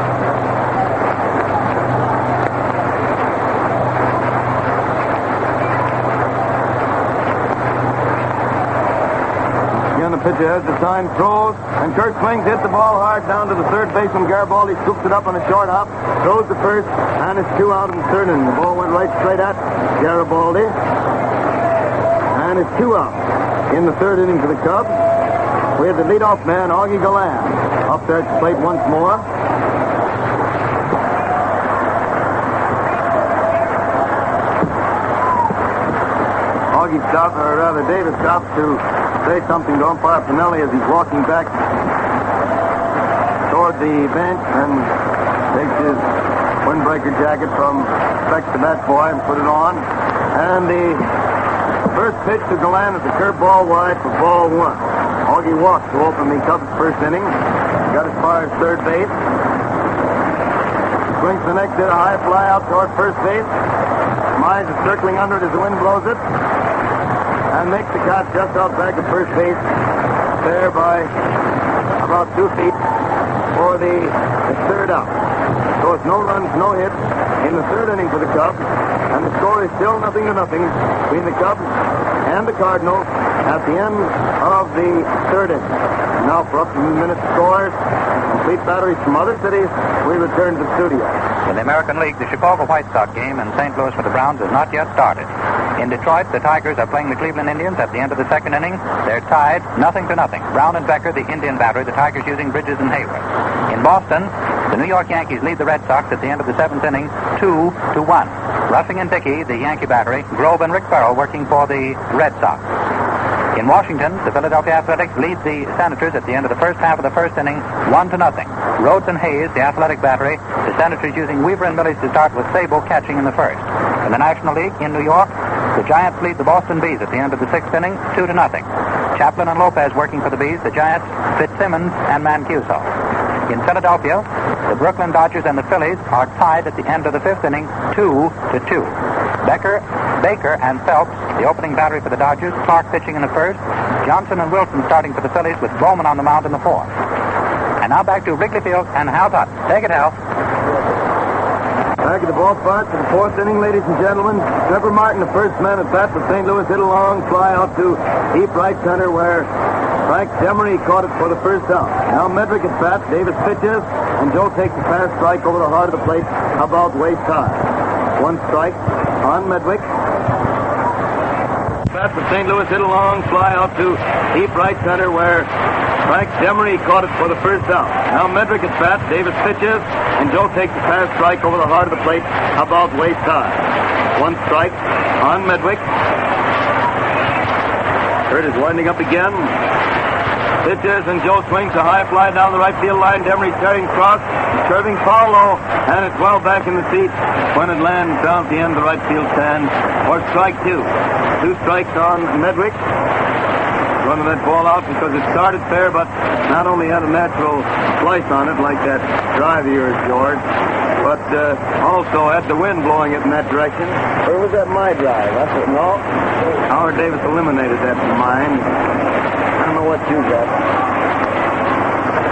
The pitcher has the sign, throws, and Kurt swings, hits the ball hard down to the third baseman. Garibaldi scoops it up on a short hop, throws the first, and it's two out in the third inning. The ball went right straight at Garibaldi, and it's two out in the third inning for the Cubs. We have the leadoff man, Augie Galland, up there at the plate once more. Augie stopped, or rather Davis stopped to say something to umpire Pinelli as he's walking back toward the bench and takes his windbreaker jacket from Specs the Bat Boy and put it on. And the first pitch to Galland is a curveball wide for ball one. Augie walks to open the Cubs' first inning. Got as far as third base. Swings the next hit, a high fly out toward first base. Mize is circling under it as the wind blows it. And makes the catch just out back of first base, there by about 2 feet for the third out. So it's no runs, no hits in the third inning for the Cubs, and the score is still 0-0 between the Cubs and the Cardinals at the end of the third inning. And now for up to minute scores, complete batteries from other cities, we return to the studio. In the American League, the Chicago White Sox game in St. Louis for the Browns has not yet started. In Detroit, the Tigers are playing the Cleveland Indians at the end of the second inning. They're tied 0-0. Brown and Becker, the Indian battery, the Tigers using Bridges and Hayward. In Boston, the New York Yankees lead the Red Sox at the end of the seventh inning 2-1. Russing and Dickey, the Yankee battery, Grove and Rick Farrell working for the Red Sox. In Washington, the Philadelphia Athletics lead the Senators at the end of the first half of the first inning 1-0. Rhodes and Hayes, the Athletic battery, the Senators using Weaver and Millis to start with Sable catching in the first. In the National League in New York, the Giants lead the Boston Bees at the end of the sixth inning 2-0. Chaplin and Lopez working for the Bees, the Giants, Fitzsimmons and Mancuso. In Philadelphia, the Brooklyn Dodgers and the Phillies are tied at the end of the fifth inning 2-2. Baker and Phelps, the opening battery for the Dodgers, Clark pitching in the first, Johnson and Wilson starting for the Phillies with Bowman on the mound in the fourth. And now back to Wrigley Field and Hal Tutton. Take it, Hal. Back at the ballpark for the fourth inning, ladies and gentlemen. Trevor Martin, the first man at bat for St. Louis, hit a long fly out to deep right center where Frank Demery caught it for the first out. Now Medrick at bat, Davis pitches, and Joe takes a fast strike over the heart of the plate about waist high. One strike on Medrick. Bat for St. Louis, hit a long fly out to deep right center where Frank Demery caught it for the first out. Now Medrick at bat, Davis pitches, and Joe takes a fast strike over the heart of the plate about waist high. One strike on Medwick. Kurt is winding up again. Pitches, and Joe swings a high fly down the right field line. Demery tearing across, curving foul low, and it's well back in the seat when it lands down at the end of the right field stand for strike two. Two strikes on Medwick. Running that ball out because it started fair, but not only had a natural slice on it like that drive of yours, George, but but also had the wind blowing it in that direction. Or was that my drive? That's it. No. Howard Davis eliminated that from mine. I don't know what you got.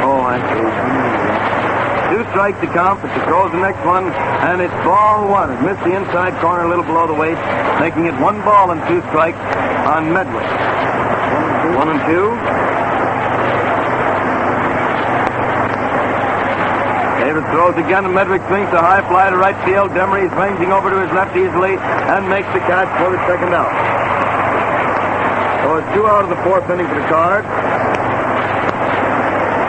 Oh, I see. 2 strikes to count, but she throws the next one, and it's ball 1. It missed the inside corner a little below the weight, making it 1 ball and 2 strikes on Medwick. 1 and 2. Davis throws again, and Medwick swings a high fly to right field. Demery is ranging over to his left easily and makes the catch for the second out. So it's 2 out of the 4th inning for the Cards.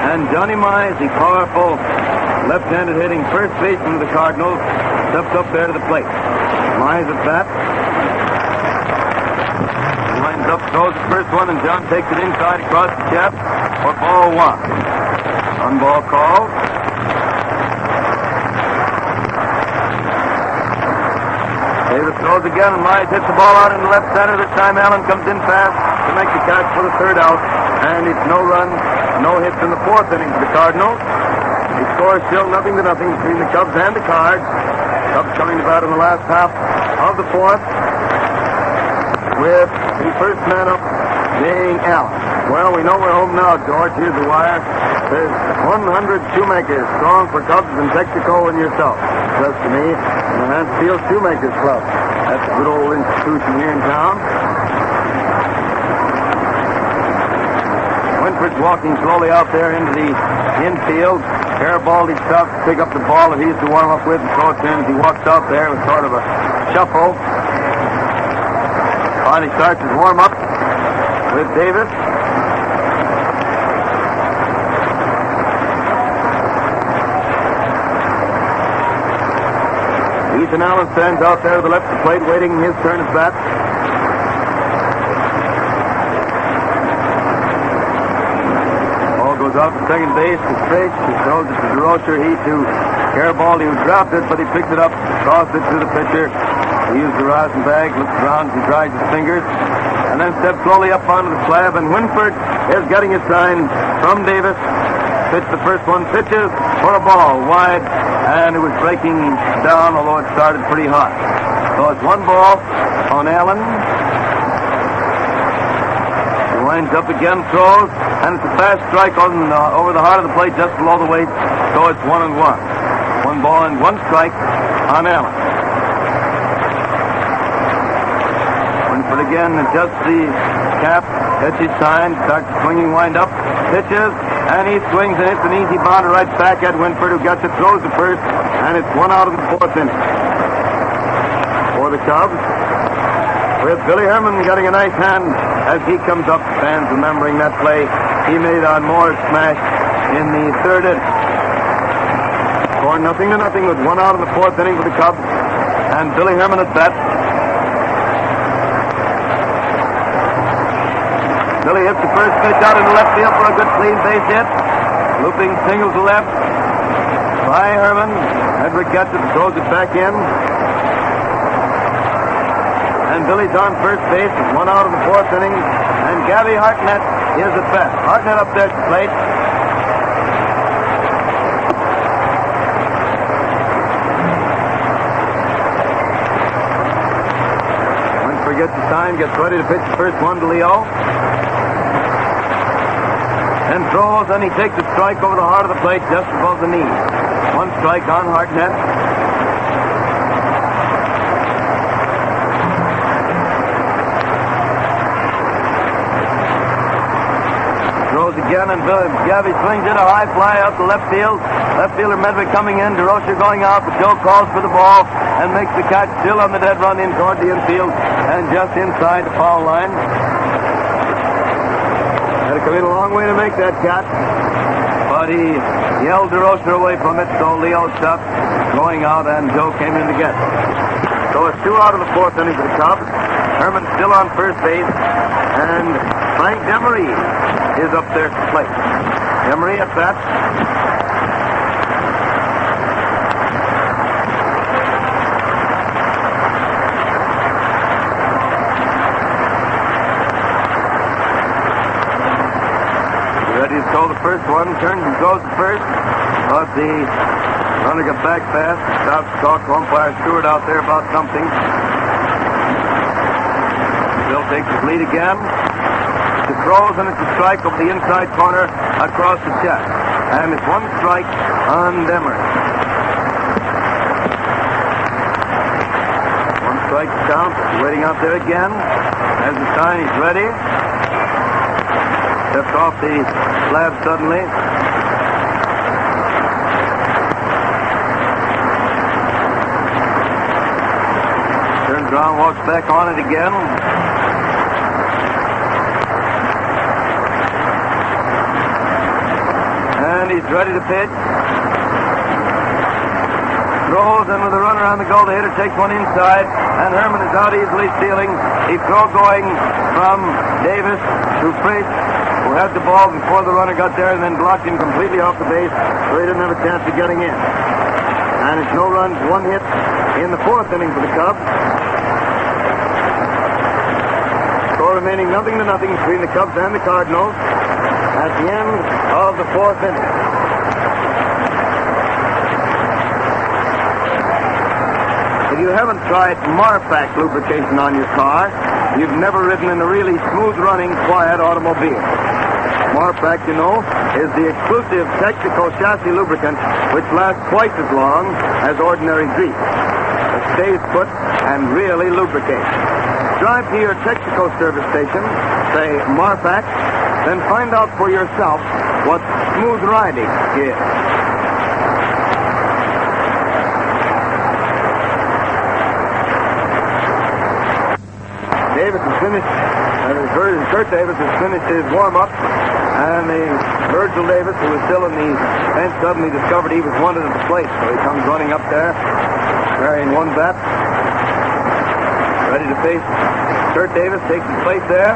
And Johnny Mize, the powerful left-handed hitting first baseman of the Cardinals, steps up there to the plate. Mize at bat. Lines up, throws the first one, and John takes it inside across the chest for ball 1. 1 ball called. Davis throws again, and Mize hits the ball out in the left center. This time Allen comes in fast to make the catch for the 3rd out. And it's no run, no hits in the 4th inning for the Cardinals. The score is still 0-0 between the Cubs and the Cards. Cubs coming to bat in the last half of the 4th, with the first man up being Allen. Well, we know we're home now, George. Here's the wire. There's 100 shoemakers strong for Cubs in Texaco and yourself. Just to me, the Mansfield Shoemakers Club. That's a good old institution here in town. Winford's walking slowly out there into the infield. Garibaldi stops to pick up the ball that he used to warm up with and throw it to him as he walks out there with sort of a shuffle. Finally starts his warm-up with Davis. Ethan Allen stands out there to the left of the plate waiting his turn at bat. Ball goes out to second base to Stretch. He throws it to DeRocher. He to Garibaldi, who dropped it, but he picks it up, tossed it to the pitcher. He used the rosin bag, looks around, he dries his fingers, and then steps slowly up onto the slab, and Winford is getting a sign from Davis. Pitch the first one, pitches for a ball wide, and it was breaking down, although it started pretty hot. So it's 1 ball on Allen. He winds up again, throws, and it's a fast strike over the heart of the plate just below the weight. So it's 1-1. 1 ball and 1 strike on Allen. Winford again adjusts the cap, pitches sign, starts swinging, wind up, pitches, and he swings, and it's an easy bounder right back at Winford, who gets it, throws the first, and it's 1 out of the 4th inning for the Cubs, with Billy Herman getting a nice hand as he comes up, fans remembering that play he made on Moore's smash in the 3rd inning. Score 0-0 with 1 out of the 4th inning for the Cubs, and Billy Herman at bat. Billy hits the first pitch out in the left field for a good clean base hit. Looping single to left by Herman. Edrick gets it, throws it back in. And Billy's on first base. It's 1 out of the 4th inning. And Gabby Hartnett is at bat. Hartnett up there at the plate. Winford gets the sign, gets ready to pitch the first one to Leo. And throws, and he takes a strike over the heart of the plate just above the knee. 1 strike on Hartnett. Throws again, and Gabby swings in a high fly out to left field. Left fielder Medwick coming in, DeRocher going out, but Joe calls for the ball and makes the catch still on the dead run in toward the infield and just inside the foul line. Had to come in a long way to make that catch, but he yelled DeRocher away from it, so Leo stopped going out, and Joe came in to get it. So it's 2 out of the 4th inning for the Cubs. Herman still on first base, and Frank Demery is up there to play. Demery at bat. Ready to throw the first one, turns and goes to first, but the Runner got back fast. Stopped to talk to umpire Stewart out there about something. Bill takes his lead again. It's a throws and it's a strike over the inside corner across the chest. And it's one strike on Demmer. One strike count. He's waiting out there again. Has the sign. He's ready. Steps off the slab suddenly. Turns around, walks back on it again. And he's ready to pitch. Throws, and with a runner on the goal, the hitter takes one inside, and Herman is out easily stealing. He throw going from Davis to Priest, who had the ball before the runner got there and then blocked him completely off the base, so he didn't have a chance of getting in. And it's no runs, one hit in the fourth inning for the Cubs. Score remaining 0-0 between the Cubs and the Cardinals at the end of the fourth inning. If you haven't tried Marfac lubrication on your car, you've never ridden in a really smooth-running, quiet automobile. Marfac, you know, is the exclusive Texaco chassis lubricant which lasts twice as long as ordinary grease. It stays put and really lubricates. Drive to your Texaco service station, say Marfac, then find out for yourself what smooth riding is. Davis has finished, Kurt Davis has finished his warm-up, and Virgil Davis, who was still in the bench, suddenly discovered he was wanted at the plate, so he comes running up there, carrying one bat, ready to face Kurt Davis, takes his place there.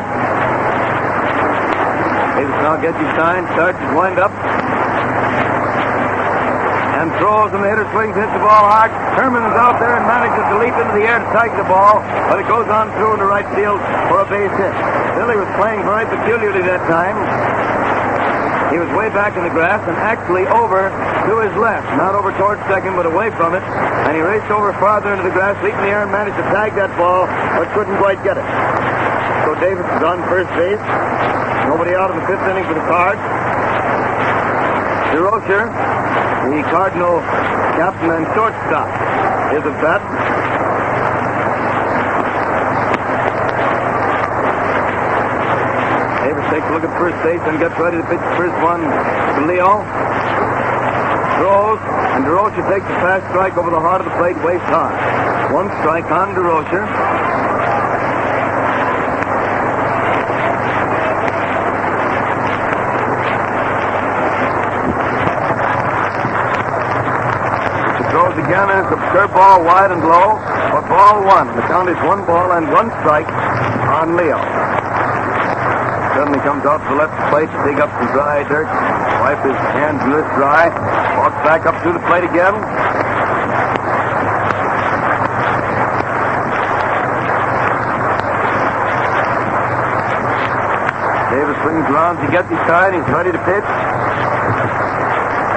Davis now gets his sign, starts his wind-up, and throws, and the hitter swings, hits the ball hard. Herman is out there and manages to leap into the air to tag the ball, but it goes on through into right field for a base hit. Billy was playing very peculiarly that time. He was way back in the grass and actually over to his left, not over towards second, but away from it. And he raced over farther into the grass, leaped in the air, and managed to tag that ball, but couldn't quite get it. So Davis is on first base. Nobody out in the fifth inning for the Cards. DeRocher, the Cardinal captain and shortstop, is at bat. Davis takes a look at first base and gets ready to pitch the first one to Leo. Throws, and DeRocher takes a fast strike over the heart of the plate, waist high. One strike on DeRocher. Throws again, and it's a curveball wide and low for ball one. The count is 1 ball and 1 strike on Leo. Suddenly comes off the left plate to dig up some dry dirt. Wipe his hands and wrists dry. Walks back up to the plate again. Davis swings around to get his side. He's ready to pitch.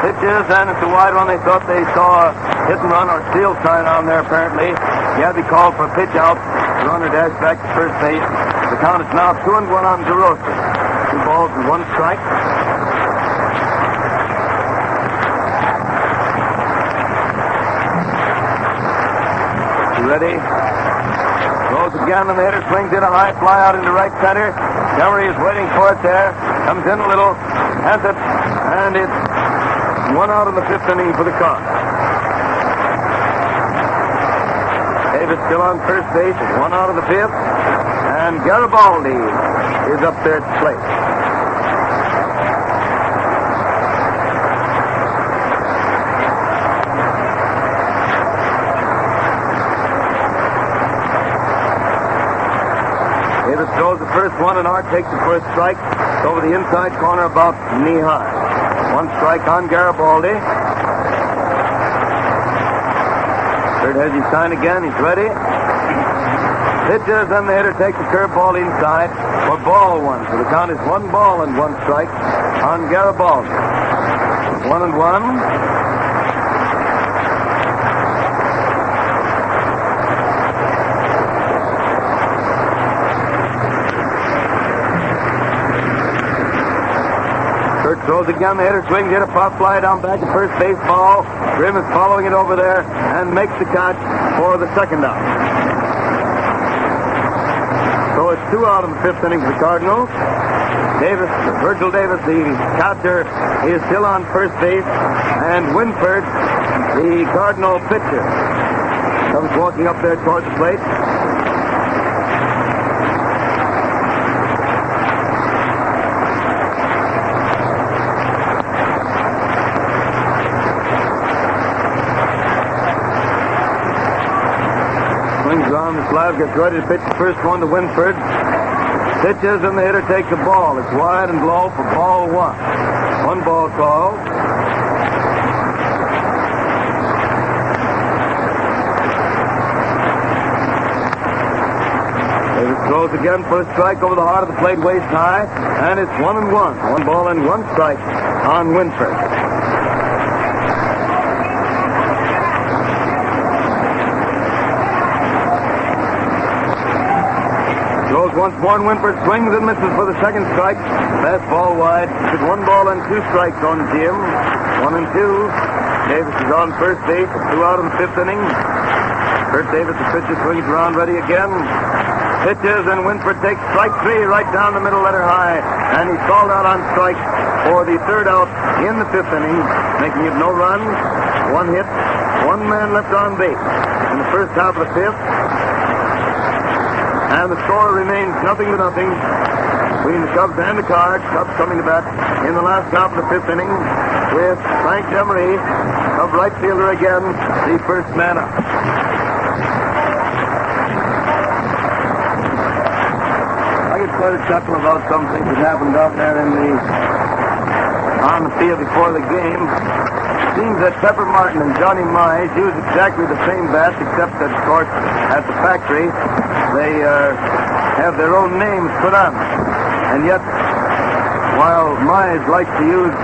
Pitches, and it's a wide one. They thought they saw a hit and run or steal sign on there, apparently. He had to be called for a pitch out. The runner dashed back to first base. The count is now 2-1 on DeRocher. 2 balls and 1 strike. Ready. Throws again, and the hitter swings in a high fly out into right center. Demery is waiting for it there. Comes in a little. Has it. And it's 1 out in the 5th inning for the Cubs. Davis still on first base. 1 out of the 5th. And Garibaldi is up there at the plate. Davis throws the first one, and Art takes the first strike. It's over the inside corner about knee high. 1 strike on Garibaldi. Third has his sign again. He's ready. Pitches, and the hitter takes the curveball inside for ball 1. So the count is 1 ball and 1 strike on Garibaldi. 1-1. Throws again. The hitter swings, hit a pop fly down back to first base. Ball. Grimm is following it over there and makes the catch for the second out. So it's 2 out in the 5th inning for the Cardinals. Virgil Davis, the catcher, is still on first base, and Winford, the Cardinal pitcher, comes walking up there toward the plate. Swings around the slab, gets ready to pitch the first one to Winford. Pitches, and the hitter takes the ball. It's wide and low for ball 1. 1 ball called. Davis throws again for a strike over the heart of the plate, waist high, and it's 1-1. 1 ball and 1 strike on Winford. Throws once more, and Winford swings and misses for the second strike. Fastball wide. It's 1 ball and 2 strikes on Jim. 1-2. Davis is on first base. 2 out in the 5th inning. Kurt Davis, the pitcher, swings around, ready again. Pitches, and Winford takes strike 3 right down the middle, letter high. And he's called out on strike for the 3rd out in the 5th inning, making it no runs, 1 hit, 1 man left on base in the first half of the 5th. And the score remains 0-0 between the Cubs and the Cards. Cubs coming to bat in the last half of the 5th inning with Frank Demery, Cub right fielder again, the first man up. I get quite a chuckle about some things that happened out there on the field before the game. It seems that Pepper Martin and Johnny Mize use exactly the same bats, except that, of course, at the factory, they have their own names put on them. And yet, while Mize likes to use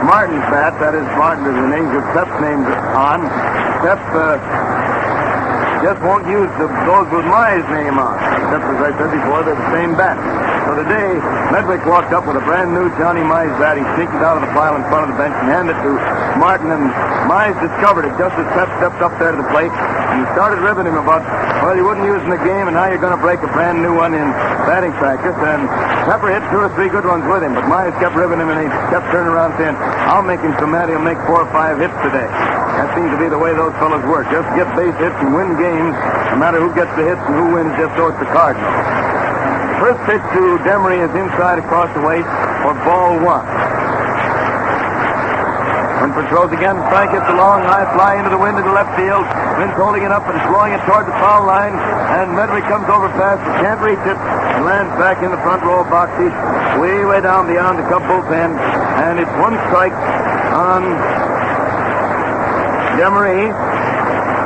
Martin's bat, that is, Martin is the name with Pep's names on, Pep just won't use those with Mize's name on. Except, as I said before, they're the same bat. So today, Medwick walked up with a brand new Johnny Mize bat. He sneaked it out of the pile in front of the bench and handed it to Martin, and Mize discovered it just as Pep stepped up there to the plate. And he started ribbing him about, well, you wouldn't use it in the game, and now you're going to break a brand new one in batting practice. And Pepper hit 2 or 3 good ones with him, but Mize kept ribbing him, and he kept turning around saying, I'll make him so mad he'll make 4 or 5 hits today. That seems to be the way those fellows work. Just get base hits and win games, no matter who gets the hits and who wins, just so it's the Cardinals. First pitch to Demery is inside across the waist for ball 1. Winford throws again. Frank hits a long, high fly into the wind in the left field. Wind's holding it up and throwing it toward the foul line. And Medwick comes over fast, but can't reach it, and lands back in the front row of boxes, way down beyond the Cub bullpen. And it's 1 strike on Demery.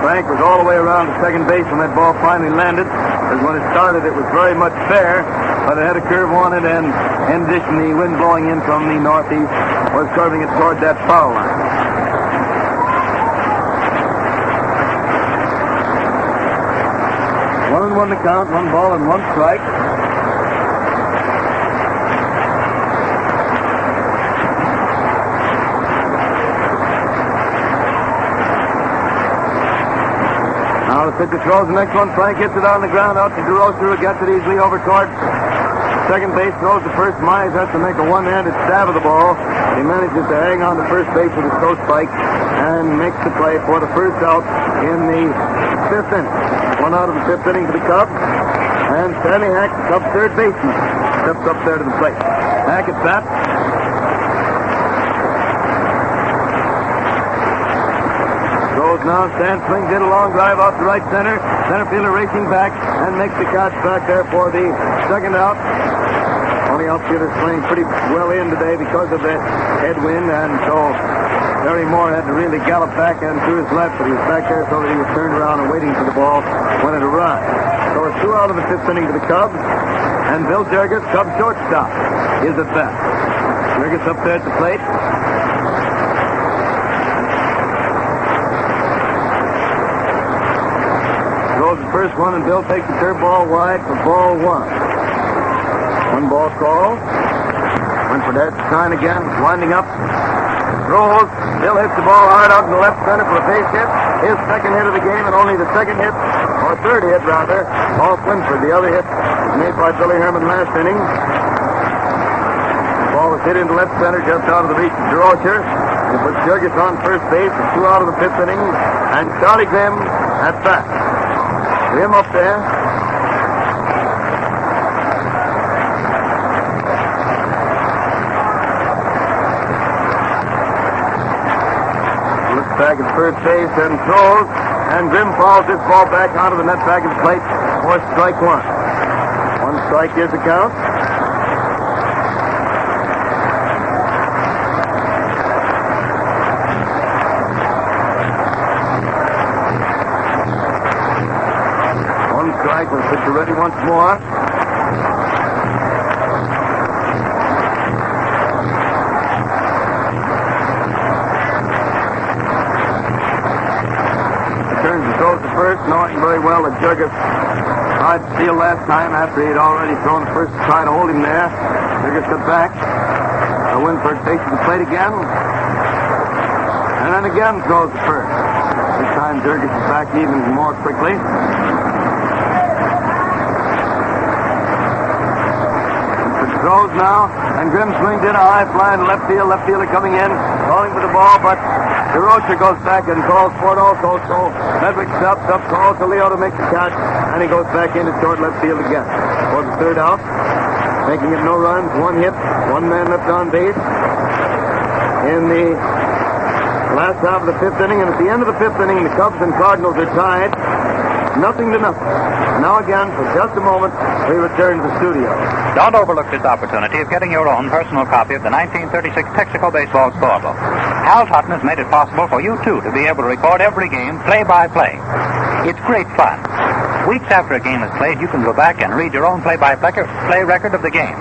Frank was all the way around to second base when that ball finally landed. Because when it started, it was very much fair, but it had a curve on it, and in addition, the wind blowing in from the northeast was curving it toward that foul line. One and one to count, 1 ball and 1 strike. Now the pitcher throws the next one. Frank hits it on the ground out to DeRosa, who gets it easily over toward second base. Throws to first. Mize has to make a one-handed stab of the ball. He manages to hang on to first base with his toe spike and makes the play for the first out in the 5th inning. 1 out of the 5th inning for the Cubs. And Stanley Hack, the Cubs' third baseman, steps up there to the plate. Hack at bat. Goes now, Stan swings in a long drive off the right center. Center fielder racing back and makes the catch back there for the second out. Only outfielder's playing pretty well in today because of the headwind, and so Terry Moore had to really gallop back and to his left, but he was back there so that he was turned around and waiting for the ball when it arrived. So it's 2 out of the 5th inning to the Cubs, and Bill Jergis, Cubs shortstop, is at bat. Jergis up there at the plate. Throws the first one, and Bill takes the curveball wide for ball 1. 1 ball call. Winford has to sign again, winding up. Throws, still hits the ball hard out in the left center for a base hit. His second hit of the game, and only the second hit, or third hit rather, off Winford. The other hit was made by Billy Herman last inning. The ball was hit into left center just out of the reach of DeRocher. He put Jurgis on first base. It's 2 out of the 5th inning, and Charlie Grimm at bat. Grimm up there. Back at first base and throws, and Grimm fouls this ball back onto the net back of the plate for strike 1. 1 strike is the count. One strike with pitcher ready once more. Throws the first, knowing very well that Jurgis tried to steal last time after he had already thrown the first to try to hold him there. Jurgis got back. Winford faces the plate again. And then again throws the first. This time Jurgis is back even more quickly. Winford throws now, and Grimm swings in a high fly in left field. Left fielder coming in, calling for the ball, but DeRocher goes back and calls for it also, so Medwick stops up, calls to Leo to make the catch, and he goes back into short left field again for the third out, making it no runs, 1 hit, 1 man left on base in the last half of the 5th inning, and at the end of the 5th inning, the Cubs and Cardinals are tied, 0-0. Now again, for just a moment, we return to the studio. Don't overlook this opportunity of getting your own personal copy of the 1936 Texaco Baseball Scorebook. Hal Totten has made it possible for you, too, to be able to record every game play-by-play. It's great fun. Weeks after a game is played, you can go back and read your own play-by-play record of the game.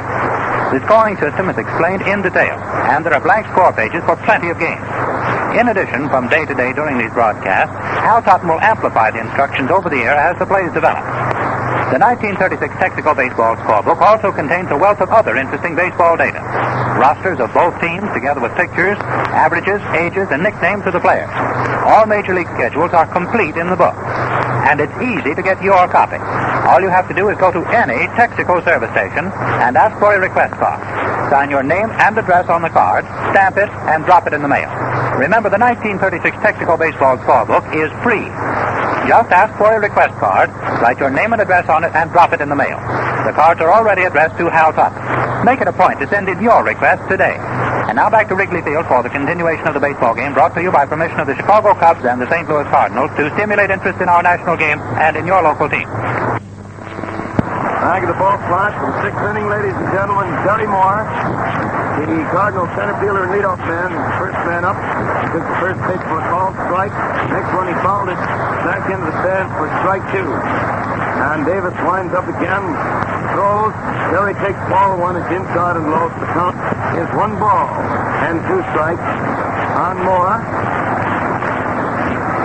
The scoring system is explained in detail, and there are blank score pages for plenty of games. In addition, from day to day during these broadcasts, Hal Totten will amplify the instructions over the air as the plays develop. The 1936 Texaco Baseball Scorebook also contains a wealth of other interesting baseball data. Rosters of both teams, together with pictures, averages, ages, and nicknames of the players. All Major League schedules are complete in the book. And it's easy to get your copy. All you have to do is go to any Texaco service station and ask for a request card. Sign your name and address on the card, stamp it, and drop it in the mail. Remember, the 1936 Texaco Baseball Scorebook is free. Just ask for a request card, write your name and address on it, and drop it in the mail. The cards are already addressed to Hal Totten. Make it a point to send in your request today. And now back to Wrigley Field for the continuation of the baseball game, brought to you by permission of the Chicago Cubs and the St. Louis Cardinals to stimulate interest in our national game and in your local team. Back at the ball plot for the 6th inning, ladies and gentlemen, Terry Moore, the Cardinals center fielder and leadoff man, first man up. He took the first pitch for a called strike. Next one he fouled it back into the stand for strike 2. And Davis winds up again, throws. Terry takes ball 1, it's inside and low. The count is 1 ball and 2 strikes on Moore.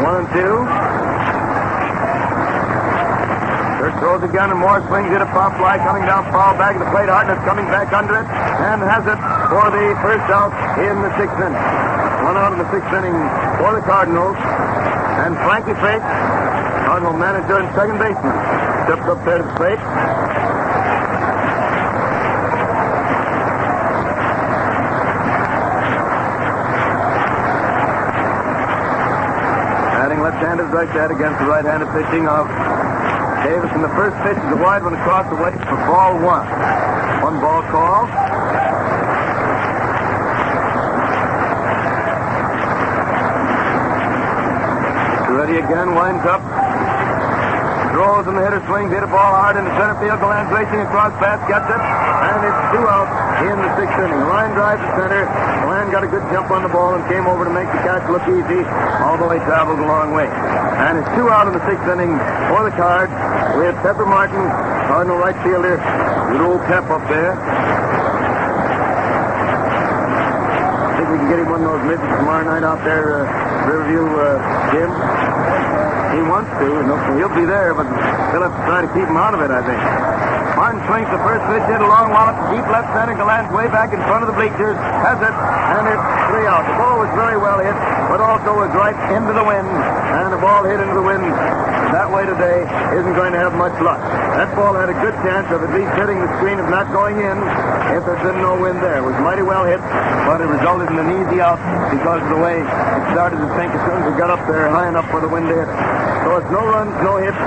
1-2. Kirk throws again, and Moore swings it, a pop fly coming down foul, back of the plate. Hartnett's coming back under it and has it for the first out in the 6th inning. 1 out in the 6th inning for the Cardinals. And Frankie Fate, Cardinal manager and second baseman, steps up there to the plate. Batting left-handed, right side against the right-handed pitching of Davis, and the first pitch is a wide one across the plate for ball 1. 1 ball call. Ready again, winds up. Throws and the hitter swings, hit a ball hard in the center field. Galan's racing across fast, gets it, and it's 2 out in the 6th inning. Line drive to center. Galan got a good jump on the ball and came over to make the catch look easy, although he traveled a long way. And it's 2 out in the 6th inning for the Cards with Pepper Martin, Cardinal right fielder. Good old Pep up there. I think we can get him one of those midgets tomorrow night out there, Riverview, Jim. He wants to. He'll be there, but they'll have to try to keep him out of it, I think. Martin swings the first pitch, hit a long wallop, deep left center. Galant's way back in front of the bleachers. Has it, and it's 3 out. The ball was very well hit, but also was right into the wind. And the ball hit into the wind that way today isn't going to have much luck. That ball had a good chance of at least hitting the screen of not going in if there'd been no wind there. It was mighty well hit, but it resulted in an easy out because of the way it started to sink as soon as it got up there high enough for the wind to hit it. So it's no runs, no hits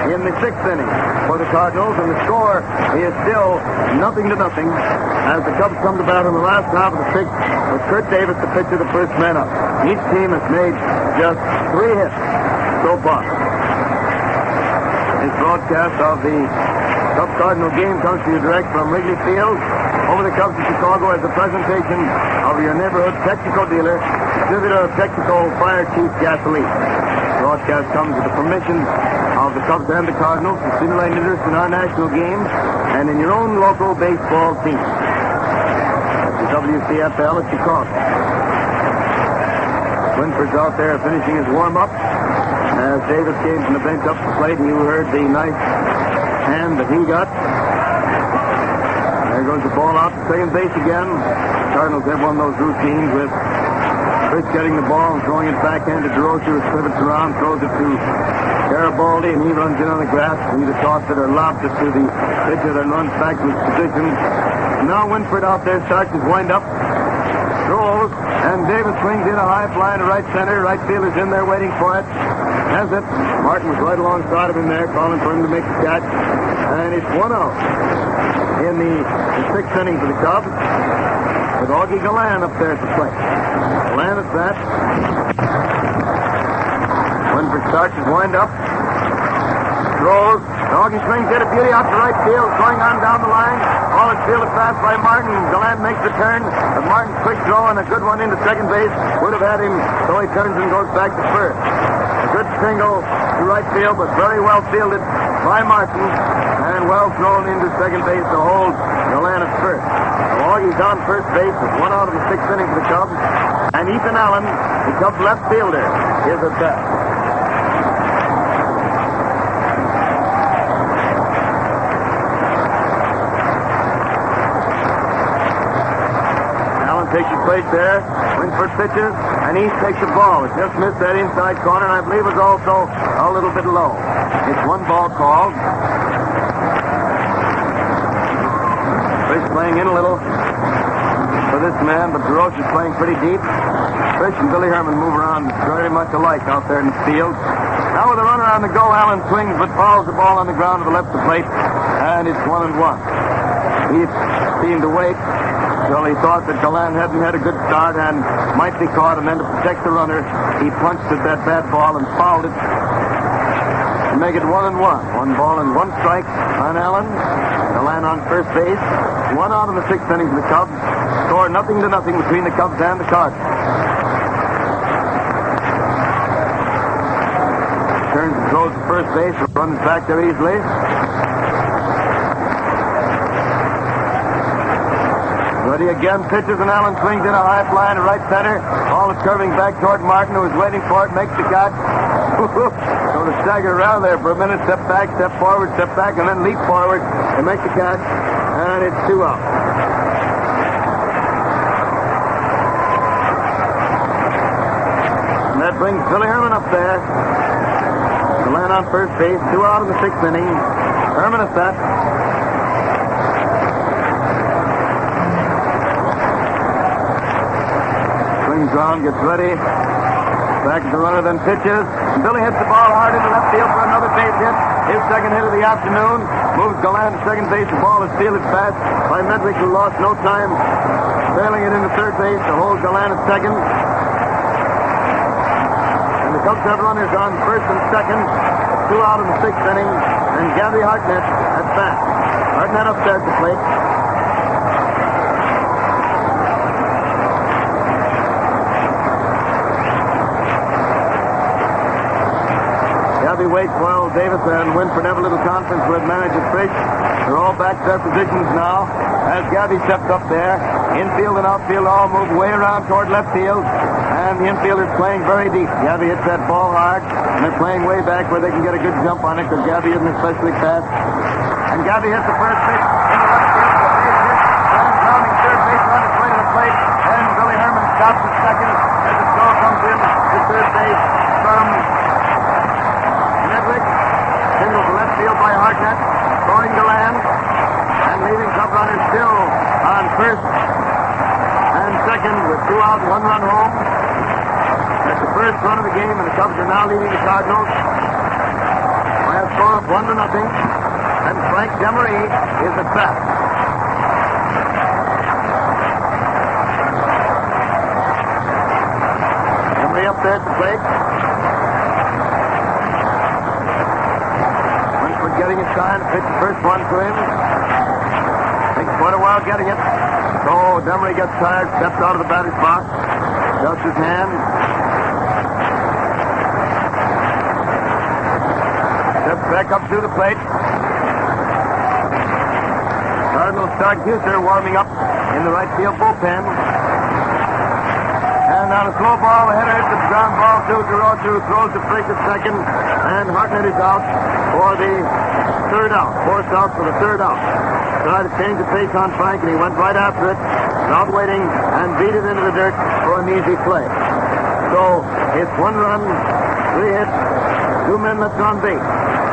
in the 6th inning for the Cardinals, and the score is still 0-0 as the Cubs come to bat in the last half of the 6th with Kurt Davis, the pitcher, the first man up. Each team has made just 3 hits so far. This broadcast of the Cubs-Cardinal game comes to you direct from Wrigley Field. Over the Cubs of Chicago as a presentation of your neighborhood Texaco dealer, distributor of Texaco Fire Chief Gasoline. The broadcast comes with the permission of the Cubs and the Cardinals to stimulate interest in our national games and in your own local baseball team. That's the WCFL at Chicago. Winford's out there finishing his warm-up. As Davis came from the bench up the plate, you heard the nice hand that he got. There goes the ball out to second base again. The Cardinals have one of those routines with Chris getting the ball and throwing it backhand to DeRosa, who pivots around, throws it to Garibaldi, and he runs in on the grass. And either tossed it or lobbed it to the pitcher, then runs back to his position. Now Winford out there starts his wind-up. Throws, and Davis swings in a high fly to right center. Right fielder's in there waiting for it. Has it. Martin was right alongside of him there, calling for him to make the catch. And it's 1 out in the 6th inning for the Cubs, with Augie Gallant up there at the plate. Gallant at that. Winford starts his wind-up. Throws. Augie swings, hit a beauty out to right field, going on down the line. All is fielded fast by Martin. Gallant makes the turn, but Martin's quick throw and a good one into second base would have had him, so he turns and goes back to first. A good single to right field, but very well fielded by Martin, and well thrown into second base to hold Gallant at first. So Augie's on first base with 1 out of the 6th inning for the Cubs, and Ethan Allen, the Cubs left fielder, is at bat. Takes his place there. Winford pitches, and East takes the ball. It just missed that inside corner, and I believe it was also a little bit low. It's 1 ball called. Fish playing in a little for this man, but DeRosa's playing pretty deep. Fish and Billy Herman move around very much alike out there in the field. Now with a runner on the go, Allen swings but fouls the ball on the ground to the left of the plate, and it's 1-1. He seemed to wait. Well, he thought that Gallant hadn't had a good start and might be caught, and then to protect the runner, he punched at that bad ball and fouled it to make it 1-1. 1 ball and 1 strike on Allen. Gallant on first base. 1 out of the 6th inning for the Cubs. Score 0-0 between the Cubs and the Cardinals. Turns and throws to first base, runs back there easily. But he again pitches, and Allen swings in a high fly to right center. Ball is curving back toward Martin, who is waiting for it, makes the catch. So to stagger around there for a minute, step back, step forward, step back, and then leap forward and make the catch. And it's 2 out. And that brings Billy Herman up there. Gallant on first base, 2 out in the 6th inning. Herman at that. Ground, gets ready. Back to the runner, then pitches. Billy hits the ball hard into left field for another base hit. His second hit of the afternoon. Moves Gallant to second base. The ball is fielded fast by Medwick, who lost no time sailing it into third base to hold Gallant at second. And the Cubs have runners on first and second. 2 out in the 6th inning. And Gabby Hartnett at bat. Hartnett up there at the plate. Waits while Davis and Winford have a little conference with manager Fish. They're all back to their positions now. As Gabby steps up there, infield and outfield all move way around toward left field, and the infielders playing very deep. Gabby hits that ball hard, and they're playing way back where they can get a good jump on it because Gabby isn't especially fast. And And Gabby hits the first pitch in the left field. The base hit. And rounding third base on its way to the plate. And Billy Herman stops at second as the throw comes in to third base from Nedwick. Single to left field by Hartnett. Throwing to land. And leaving club runners still on first and second with 2 out and 1 run home. That's the first run of the game, and the Cubs are now leading the Cardinals by a score of 1-0. And Frank Demery is at bat. Demery up there at the plate. Winsford getting his time to pitch the first one to him. Takes quite a while getting it. So Demery gets tired, steps out of the batter's box, dusts his hand. Steps back up to the plate. Cardinals start Huser warming up in the right field bullpen. And on a slow ball, the header hits the ground ball to DeRosa, who throws to first at second. And Hartnett is out for the third out. Forced out for the third out. Tried to change the pace on Frank, and he went right after it, without waiting, and beat it into the dirt for an easy play. So it's 1 run, 3 hits, 2 men left on base.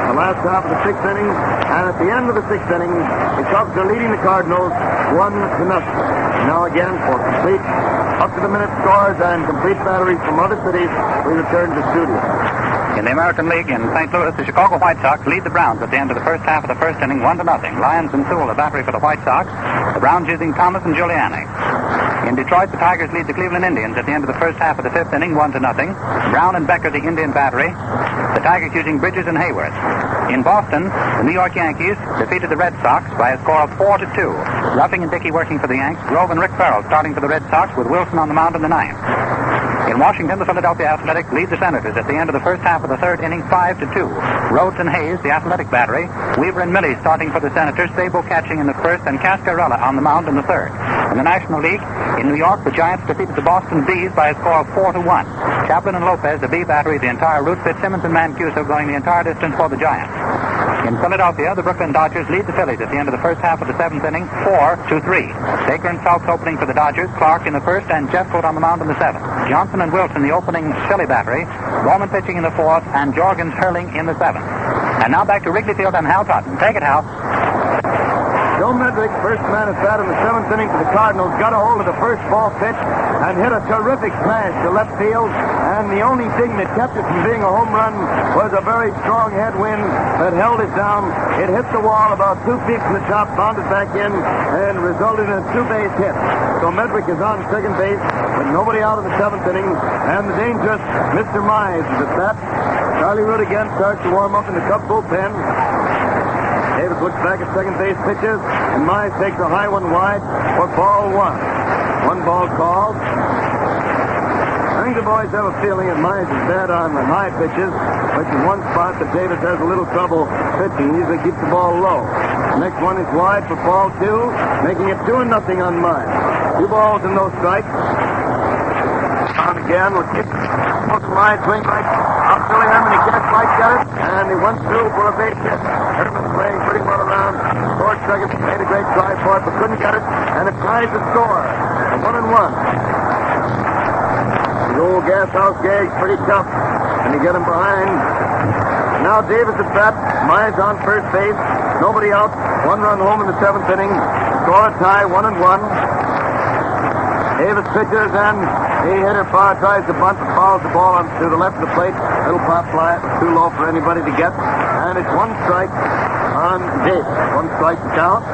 The last half of the 6th inning, and at the end of the 6th inning, the Cubs are leading the Cardinals 1-0. Now again, for complete up-to-the-minute scores and complete batteries from other cities, we return to the studio. In the American League in St. Louis, the Chicago White Sox lead the Browns at the end of the first half of the first inning, 1-0. Lyons and Sewell, the battery for the White Sox. The Browns using Thomas and Giuliani. In Detroit, the Tigers lead the Cleveland Indians at the end of the first half of the 5th inning, 1-0. Brown and Becker, the Indian battery. The Tigers using Bridges and Hayward. In Boston, the New York Yankees defeated the Red Sox by a score of 4-2. Ruffing and Dickey working for the Yanks. Grove and Rick Farrell starting for the Red Sox with Wilson on the mound in the 9th. In Washington, the Philadelphia Athletics lead the Senators at the end of the first half of the 3rd inning, 5-2. Rhodes and Hayes, the Athletic battery. Weaver and Milley starting for the Senators. Sabo catching in the 1st, and Cascarella on the mound in the 3rd. In the National League, in New York, the Giants defeated the Boston Bees by a score of 4-1. Chaplin and Lopez, the B battery, the entire route. Fitzsimmons and Mancuso going the entire distance for the Giants. In Philadelphia, the Brooklyn Dodgers lead the Phillies at the end of the first half of the 7th inning, 4-3. Baker and Phelps opening for the Dodgers. Clark in the 1st, and Jeffcoat on the mound in the 7th. Johnson and Wilson, the opening Philly battery. Bowman pitching in the 4th, and Jorgens hurling in the 7th. And now back to Wrigley Field and Hal Totten. Take it, Hal. Joe Medrick, first man at bat in the 7th inning for the Cardinals, got a hold of the first ball pitch and hit a terrific smash to left field. And the only thing that kept it from being a home run was a very strong headwind that held it down. It hit the wall about 2 feet from the top, bounded back in, and resulted in a 2-base hit. So Medrick is on second base with nobody out of the 7th inning, and the dangerous Mr. Mize is at bat. Charlie Root again starts to warm up in the Cub bullpen. Davis looks back at second base, pitches, and Mize takes a high one wide for ball 1. 1 ball called. I think the boys have a feeling that Mize is bad on the high pitches, which is one spot that Davis has a little trouble pitching. He usually keeps the ball low. The next one is wide for ball 2, making it 2-0 on Mize. 2 balls and no strikes. On again with kick. Mize swing right up Billy Herman. He can't quite get it, and he went through for a base hit. Herman's playing pretty well around. Scored second, made a great try for it, but couldn't get it, and it ties the score. 1-1. The old gas house gag's pretty tough, and you get him behind. Now Davis at bat. Mize on first base. Nobody out. 1 run home in the 7th inning. Score a tie, 1-1. Davis pitches, and he hit it far, tries to bunt, but fouls the ball to the left of the plate. Little pop fly, too low for anybody to get. And it's 1 strike on Davis. 1 strike to count.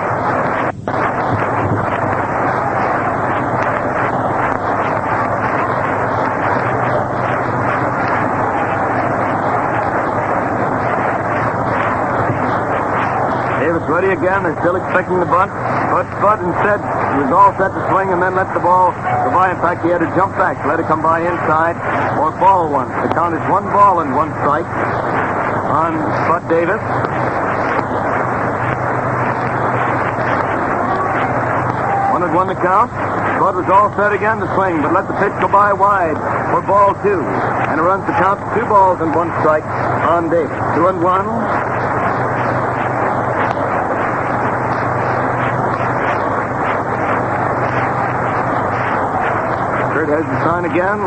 Davis ready again. They're still expecting the bunt. But Spud instead was all set to swing and then let the ball go by. In fact, he had to jump back to let it come by inside for ball 1. The count is 1 ball and 1 strike on Spud Davis. 1-1 the count. Spud was all set again to swing, but let the pitch go by wide for ball 2. And it runs the count to 2 balls and 1 strike on Davis. 2-1. There's the sign again.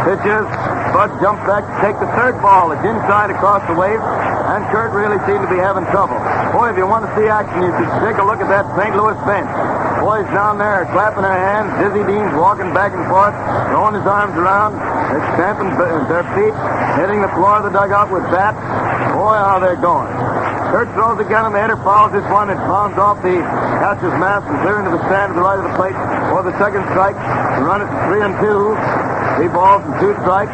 Pitches. Bud jumps back to take the third ball. It's inside across the waist, and Kurt really seemed to be having trouble. Boy, if you want to see action, you should take a look at that St. Louis bench. Boys down there are clapping their hands. Dizzy Dean's walking back and forth, throwing his arms around. They're stamping their feet, hitting the floor of the dugout with bats. Boy, how they're going. Kurt throws again, and the hitter fouls this one. It bounds off the catcher's mask and clear into the stand to the right of the plate for the second strike. The run is 3-2. 3 balls and 2 strikes.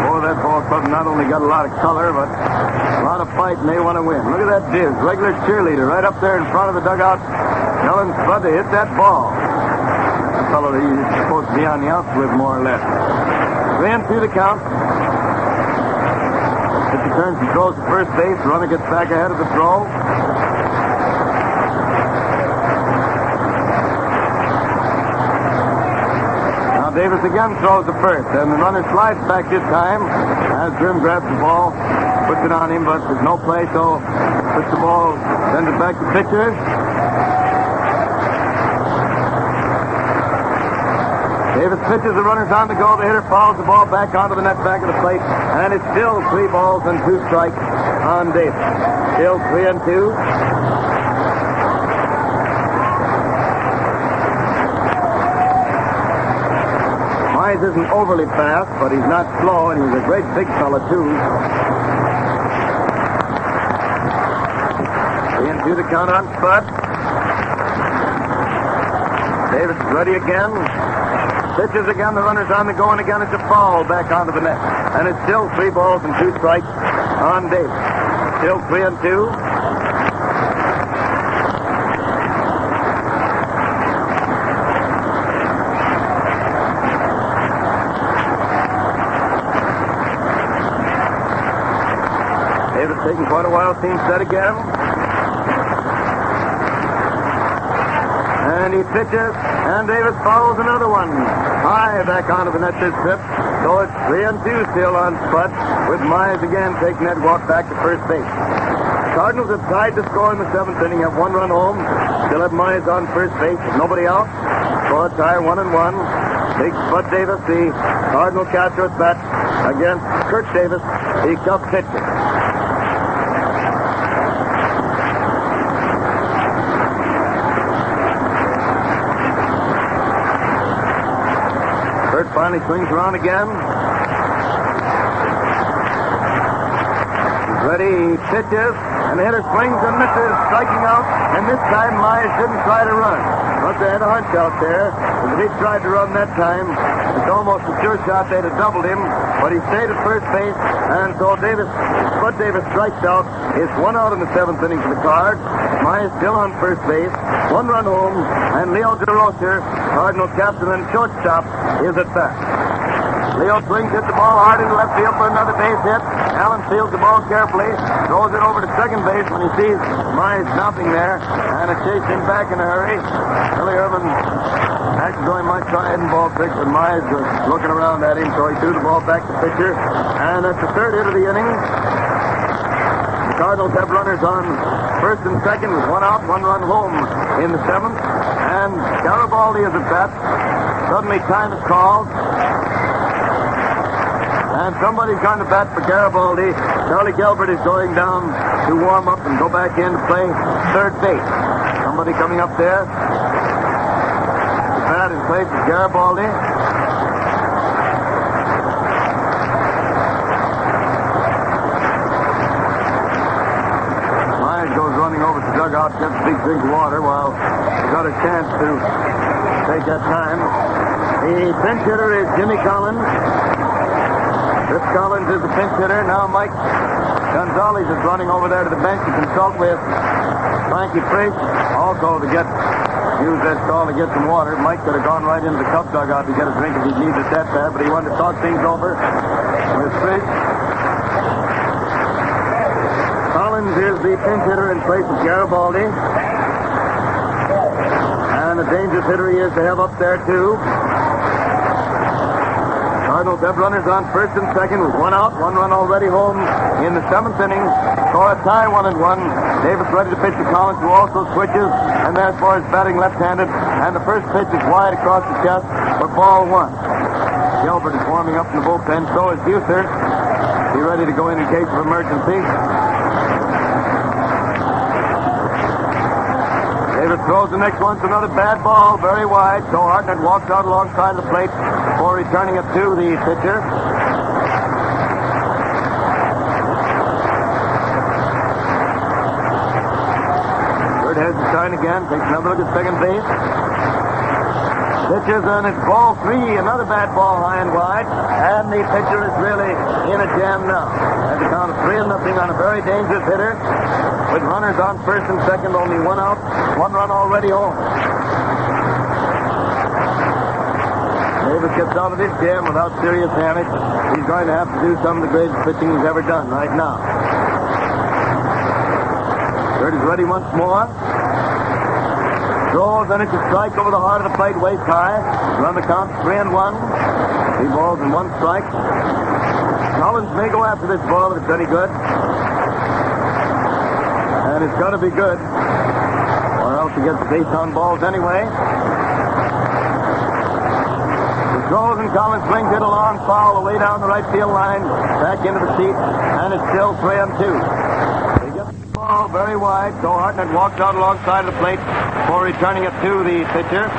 Oh, that ball club not only got a lot of color, but a lot of fight, and they want to win. Look at that Diz, regular cheerleader, right up there in front of the dugout, telling Spud to hit that ball. That fellow that he's supposed to be on the outs with, more or less. 3-2 the count. Pitcher turns and throws to first base. The runner gets back ahead of the throw. Now Davis again throws to first, and the runner slides back this time as Grim grabs the ball, puts it on him, but there's no play, so puts the ball, sends it back to pitcher. Davis pitches, the runner's on the go. The hitter fouls the ball back onto the net back of the plate, and it's still 3 balls and 2 strikes on Davis. Still 3-2. Mize isn't overly fast, but he's not slow, and he's a great big fella, too. 3-2 the count on Spud. Davis is ready again. Pitches again, the runner's on the go, and again it's a foul back onto the net. And it's still 3 balls and 2 strikes on Davis. Still 3-2. Davis taking quite a while, seems set again. And he pitches, and Davis fouls another one. High back onto the net this trip. So it's 3-2 still on Spud, with Mize again taking that walk back to first base. Cardinals have tied the score in the 7th inning, have 1 run home. Still have Mize on first base, nobody out. Score tie 1-1. Big Spud Davis, the Cardinal catcher at bat, against Kurt Davis, the Cub pitcher. Kurt finally swings around again. He's ready, he pitches, and the hitter swings and misses, striking out, and this time Mize didn't try to run. Must have had a hunch out there, because if he tried to run that time, it's almost a sure shot they'd have doubled him, but he stayed at first base, and so Spud Davis strikes out. It's 1 out in the 7th inning for the Cards. Mize still on first base, 1 run home, and Leo DeRocher, Cardinal captain and shortstop, is at bat. Leo swings, hits the ball hard into left field for another base hit. Allen fields the ball carefully, throws it over to second base when he sees Mize stopping there, and it chased him back in a hurry. Billy Irvin actually though he might try hitting ball tricks, but Mize was looking around at him, so he threw the ball back to pitcher, and that's the 3rd hit of the inning. The Cardinals have runners on first and second with 1 out, 1 run home in the 7th, and Garibaldi is at bat. Suddenly time is called. And somebody's going to bat for Garibaldi. Charlie Gelbert is going down to warm up and go back in to play third base. Somebody coming up there. The bat in place is Garibaldi. Mize goes running over to the dugout, gets a big drink of water while he got a chance to take that time. The pinch hitter is Jimmy Collins. Chris Collins is the pinch hitter. Now Mike Gonzalez is running over there to the bench to consult with Frankie Frisch, also to use that stall to get some water. Mike could have gone right into the Cub dugout to get a drink if he needed it that bad, but he wanted to talk things over with Frisch. Collins is the pinch hitter in place of Garibaldi. And a dangerous hitter he is to have up there, too. Cardinals have runners on first and second with 1 out, 1 run already home in the 7th inning. Score a tie 1-1. Davis ready to pitch to Collins, who also switches And there's Boris batting left-handed. And the first pitch is wide across the chest for ball one. Gilbert is warming up in the bullpen. So is Huser. Be ready to go in case of emergency. Davis throws the next one to another bad ball, very wide. So Hartnett walks out alongside the plate for returning it to the pitcher. Bird has the sign again, takes another look at second base. Pitches, and it's ball three, another bad ball high and wide. And the pitcher is really in a jam now. At the count of 3-0 on a very dangerous hitter. With runners on first and second, only one out, one run already home. Davis gets out of this jam without serious damage. He's going to have to do some of the greatest pitching he's ever done right now. Bird is ready once more. Throws, and it's a strike over the heart of the plate, waist high. Run the count 3-1. 3 balls and 1 strike. Collins may go after this ball if it's any good. And it's got to be good, or else he gets the base on balls anyway. He throws, and Collins swings it a long foul away down the right field line, back into the seat, and it's still 3-2. He gets the ball very wide, so Hartnett walks out alongside of the plate for returning it to the pitcher.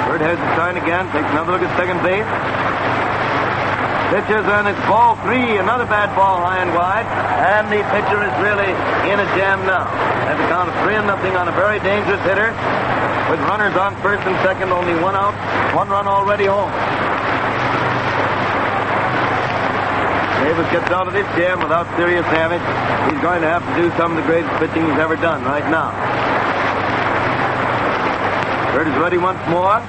Bird has the sign again, takes another look at second base. Pitches, and it's ball three, another bad ball high and wide. And the pitcher is really in a jam now. At the count of 3-0 on a very dangerous hitter. With runners on first and second, only one out, one run already home. Davis gets out of this jam without serious damage. He's going to have to do some of the greatest pitching he's ever done right now. Bird is ready once more.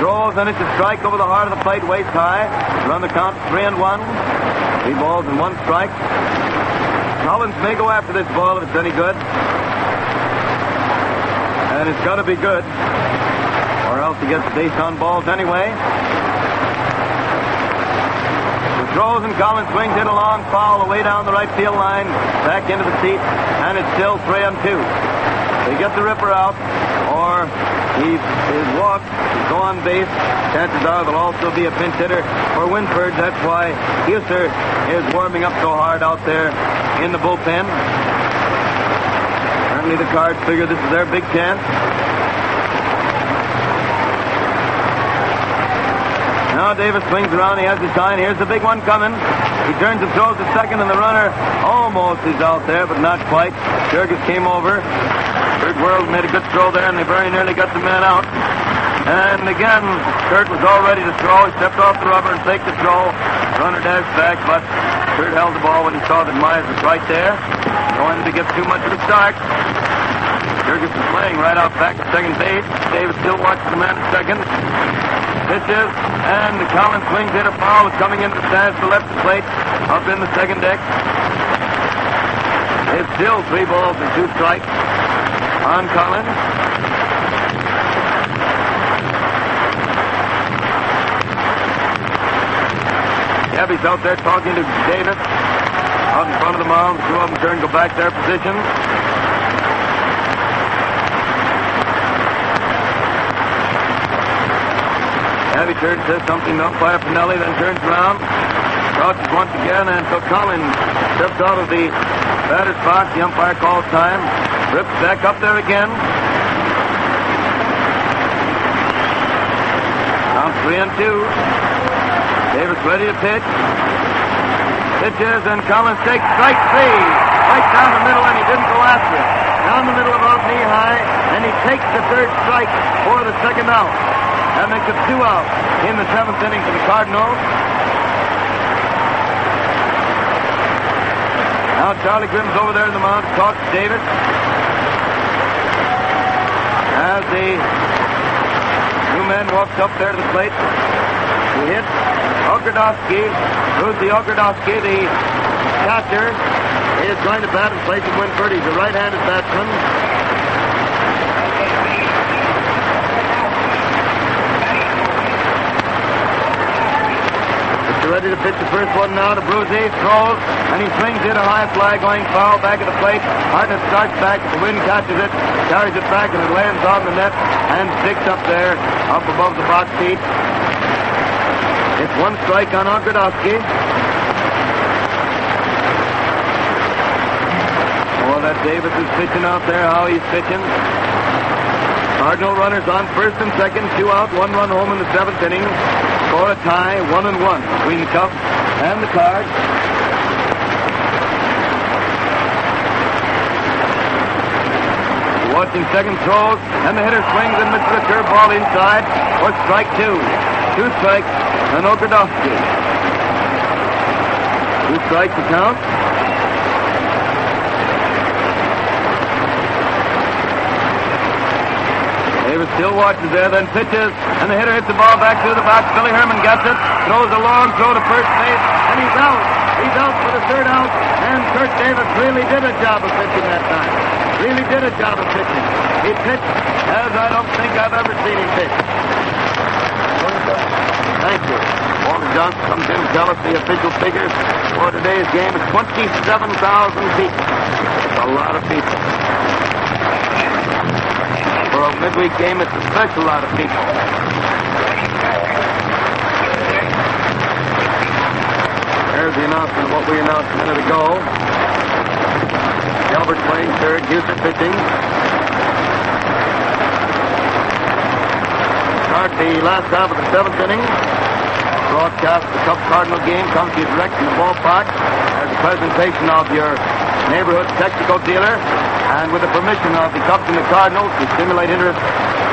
Throws, and it's a strike over the heart of the plate, waist high. Run the count 3-1. 3 balls and 1 strike. Collins may go after this ball if it's any good. And it's got to be good, or else he gets the base on balls anyway. He throws, and Collins swings it a long foul away down the right field line, back into the seat, and it's still 3-2. They get the ripper out, or he is walked, go on base. Chances are there'll also be a pinch hitter for Winford. That's why Huser is warming up so hard out there in the bullpen. Certainly the Cards figure this is their big chance. Now Davis swings around. He has the sign. Here's the big one coming. He turns and throws to second, and the runner almost is out there, but not quite. Jurgis came over. Kurt World made a good throw there, and they very nearly got the man out. And again, Kurt was all ready to throw. He stepped off the rubber and faked the throw. Runner dashed back, but Kurt held the ball when he saw that Myers was right there. Going to get too much of a start. Jurgis was playing right out back at second base. Davis still watches the man at second. Pitches, and Collins swings in a foul. It's coming into the stands to left the plate, up in the second deck. It's still 3 balls and 2 strikes on Collins. Gabby's out there talking to Davis out in front of the mound. The 2 of them turn and go back their positions. Gabby turns, says something to umpire Pinelli, then turns around, crouches once again, and so Collins steps out of the batter's box. The umpire calls time, rips back up there again. Now 3-2. Davis ready to pitch. Pitches, and Collins takes strike 3. Right down the middle, and he didn't go after it. Down the middle about knee high, and he takes the 3rd strike for the 2nd out. That makes it 2 out in the 7th inning for the Cardinals. Now Charlie Grimm's over there in the mound to talk to Davis. As the new man walks up there to the plate, he hits Ogrodowski. Rudy Ogrodowski, the catcher, is going to bat in place of Winford. He's a right-handed batsman. They're ready to pitch the first one now to Bruzy. Throws, and he swings it. A high fly going foul back at the plate. Hartnett starts back. The wind catches it, carries it back, and it lands on the net and sticks up there, up above the box seat. It's one strike on Ogrodowski. Oh, that Davis is pitching out there. How he's pitching. Cardinal runners on first and second. 2 out, 1 run home in the 7th inning. Score a tie, 1-1 between the Cubs and the Cards. Watching second throws, and the hitter swings and misses a curveball inside for strike 2. 2 strikes on Ogrodowski. 2 strikes to count. Davis still watches there, then pitches, and the hitter hits the ball back through the box. Billy Herman gets it, throws a long throw to first base, and he's out. He's out for the 3rd out, and Kurt Davis really did a job of pitching that time. Really did a job of pitching. He pitched as I don't think I've ever seen him pitch. Thank you. Walter Johnson comes in to tell us the official figures for today's game. It's 27,000 people. It's a lot of people. For a midweek game, it's a special lot of people. There's the announcement of what we announced a minute ago. Gilbert playing third, Houston pitching. Start the last half of the 7th inning. Broadcast of the Cub-Cardinal game comes to you direct from the ballpark as a presentation of your neighborhood Texaco dealer, and with the permission of the Cubs and the Cardinals to stimulate interest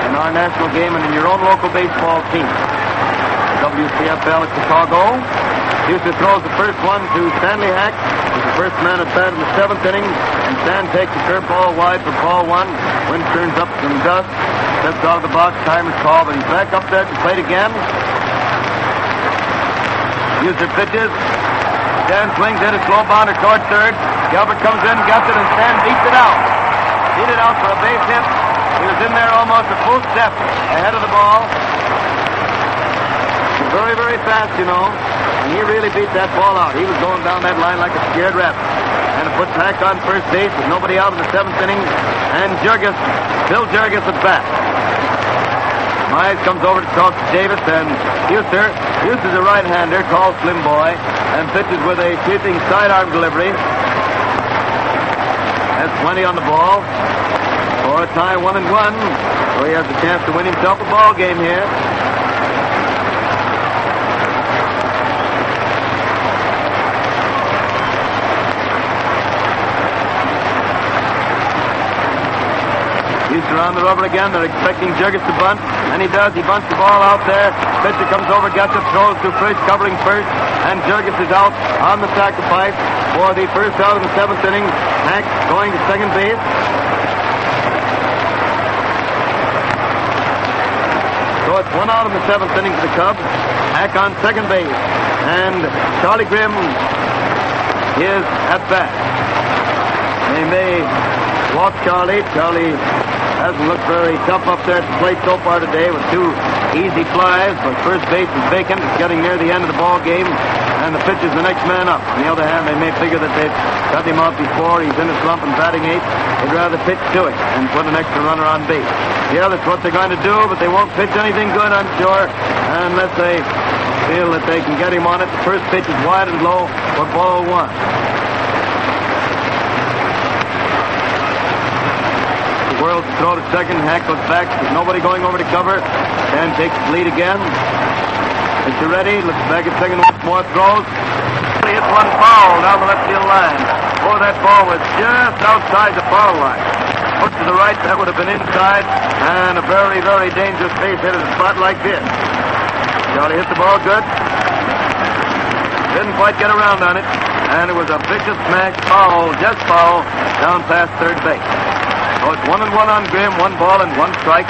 in our national game and in your own local baseball team. WCFL at Chicago. Houston throws the first one to Stanley Hack. He's the first man at bat in the 7th inning, and Stan takes the curveball wide for ball 1. Wind turns up some dust, steps out of the box, time is called, but he's back up there to plate again. Houston pitches. Stan swings in a slow bounder toward third. Gilbert comes in, gets it, and Stan beats it out. Beat it out for a base hit. He was in there almost a full step ahead of the ball. Very, very fast, you know. And he really beat that ball out. He was going down that line like a scared rabbit. And it puts Hack on first base with nobody out in the 7th inning. And Bill Jurgis at bat. Mize comes over to talk to Davis, and Houston's a right-hander, tall, slim boy, and pitches with a sweeping sidearm delivery. Has plenty on the ball. For a tie, 1-1. So he has a chance to win himself a ball game here. Houston around the rubber again. They're expecting Jurgis to bunt, and he does. He bunts the ball out there. Pitcher comes over, gets it, throws to Frisch, covering first, and Jurgis is out on the sacrifice for the first out of the 7th inning. Hack going to second base. So it's 1 out in the 7th inning for the Cubs. Hack on second base, and Charlie Grimm is at bat. They may walk Charlie. Charlie hasn't looked very tough up there at the plate so far today with 2 easy flies, but first base is vacant. It's getting near the end of the ball game, and the pitcher's the next man up. On the other hand, they may figure that they've cut him out before. He's in a slump and batting 8th. They'd rather pitch to it and put an extra runner on base. Yeah, that's what they're going to do, but they won't pitch anything good, I'm sure, unless they feel that they can get him on it. The first pitch is wide and low for ball 1. World to throw to second. Hack goes back. There's nobody going over to cover. Dan takes the lead again. Pitcher ready. Looks back at second once more. Throws. He hits one foul down the left field line. Oh, that ball was just outside the foul line. Put to the right, that would have been inside. And a very, very dangerous base hit at a spot like this. Charlie hit the ball good. Didn't quite get around on it. And it was a vicious smash. Foul, just foul, down past third base. So it's 1-1 on Grimm, 1 ball and 1 strike.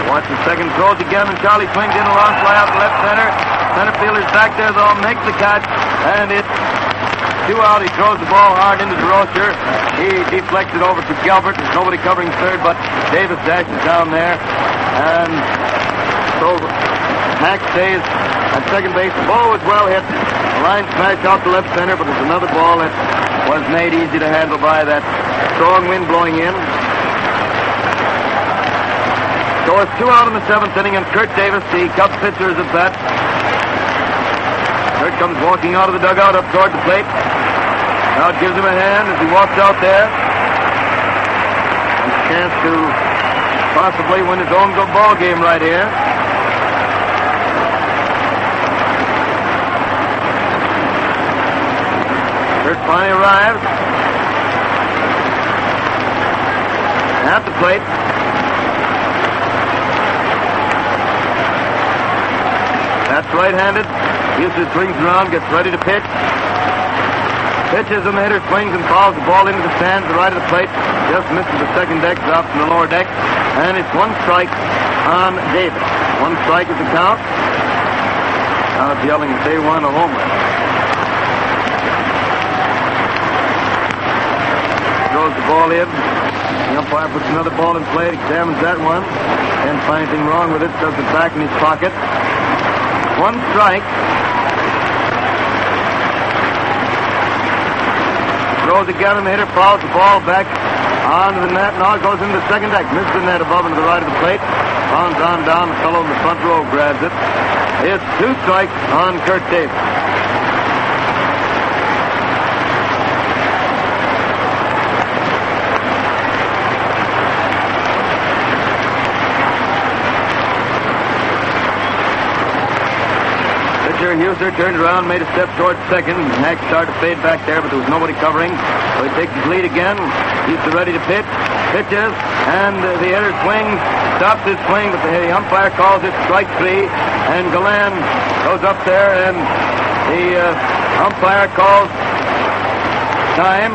Watch the second, throws again, and Charlie swings in a long fly out to left center. Center fielder's back there, though, makes the catch, and it's 2 out. He throws the ball hard into DeRocher. He deflects it over to Gilbert. There's nobody covering third, but Davis dashes down there. And so Hack stays at second base. The ball was well hit. The line smashed out to left center, but there's another ball that was made easy to handle by that strong wind blowing in. So it's 2 out in the 7th inning, and Kurt Davis, the Cubs pitcher, is at bat. Kurt comes walking out of the dugout up toward the plate. Crowd gives him a hand as he walks out there. A chance to possibly win his own good ball game right here. Kurt finally arrives at the plate. That's right-handed. Houston swings around, gets ready to pitch. Pitches, and the hitter swings and fouls the ball into the stands, the right of the plate. Just misses the second deck, drops in the lower deck. And it's 1 strike on Davis. 1 strike is the count. Now it's yelling that they won a home run. Throws the ball in. The umpire puts another ball in play, examines that one. Can't find anything wrong with it, stuffs it back in his pocket. 1 strike. Throws again, and the hitter fouls the ball back onto the net. Now it goes into the second deck. Misses the net above and to the right of the plate. Bounds on down. The fellow in the front row grabs it. It's 2 strikes on Kurt Davis. Hughes turned around, made a step towards second. Hack started to fade back there, but there was nobody covering. So he takes his lead again. He's ready to pitch. Pitches, and the hitter swings, stops his swing, but the umpire calls it strike 3. And Galan goes up there, and the umpire calls time.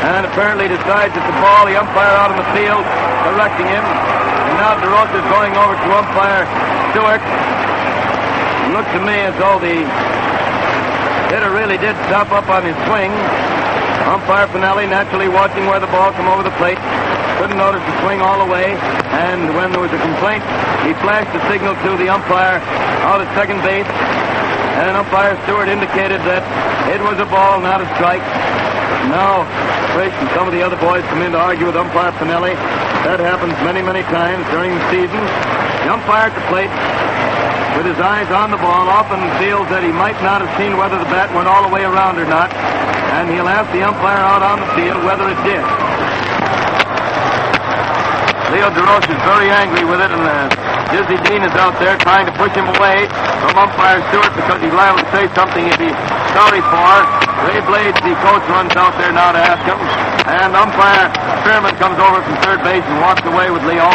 And apparently decides it's a ball. The umpire out on the field, correcting him. And now DeRosa's going over to umpire Stewart. It looks to me as though the hitter really did stop up on his swing. Umpire Pinelli naturally watching where the ball come over the plate. Couldn't notice the swing all the way. And when there was a complaint, he flashed the signal to the umpire out at second base. And umpire Stewart indicated that it was a ball, not a strike. Now, Frisch and some of the other boys come in to argue with umpire Pinelli. That happens many, many times during the season. The umpire at the plate, with his eyes on the ball, often feels that he might not have seen whether the bat went all the way around or not, and he'll ask the umpire out on the field whether it did. Leo DeRosa is very angry with it, and Dizzy Dean is out there trying to push him away from umpire Stewart because he's liable to say something he'd be sorry for. Ray Blades, the coach, runs out there now to ask him, and umpire Spearman comes over from third base and walks away with Leo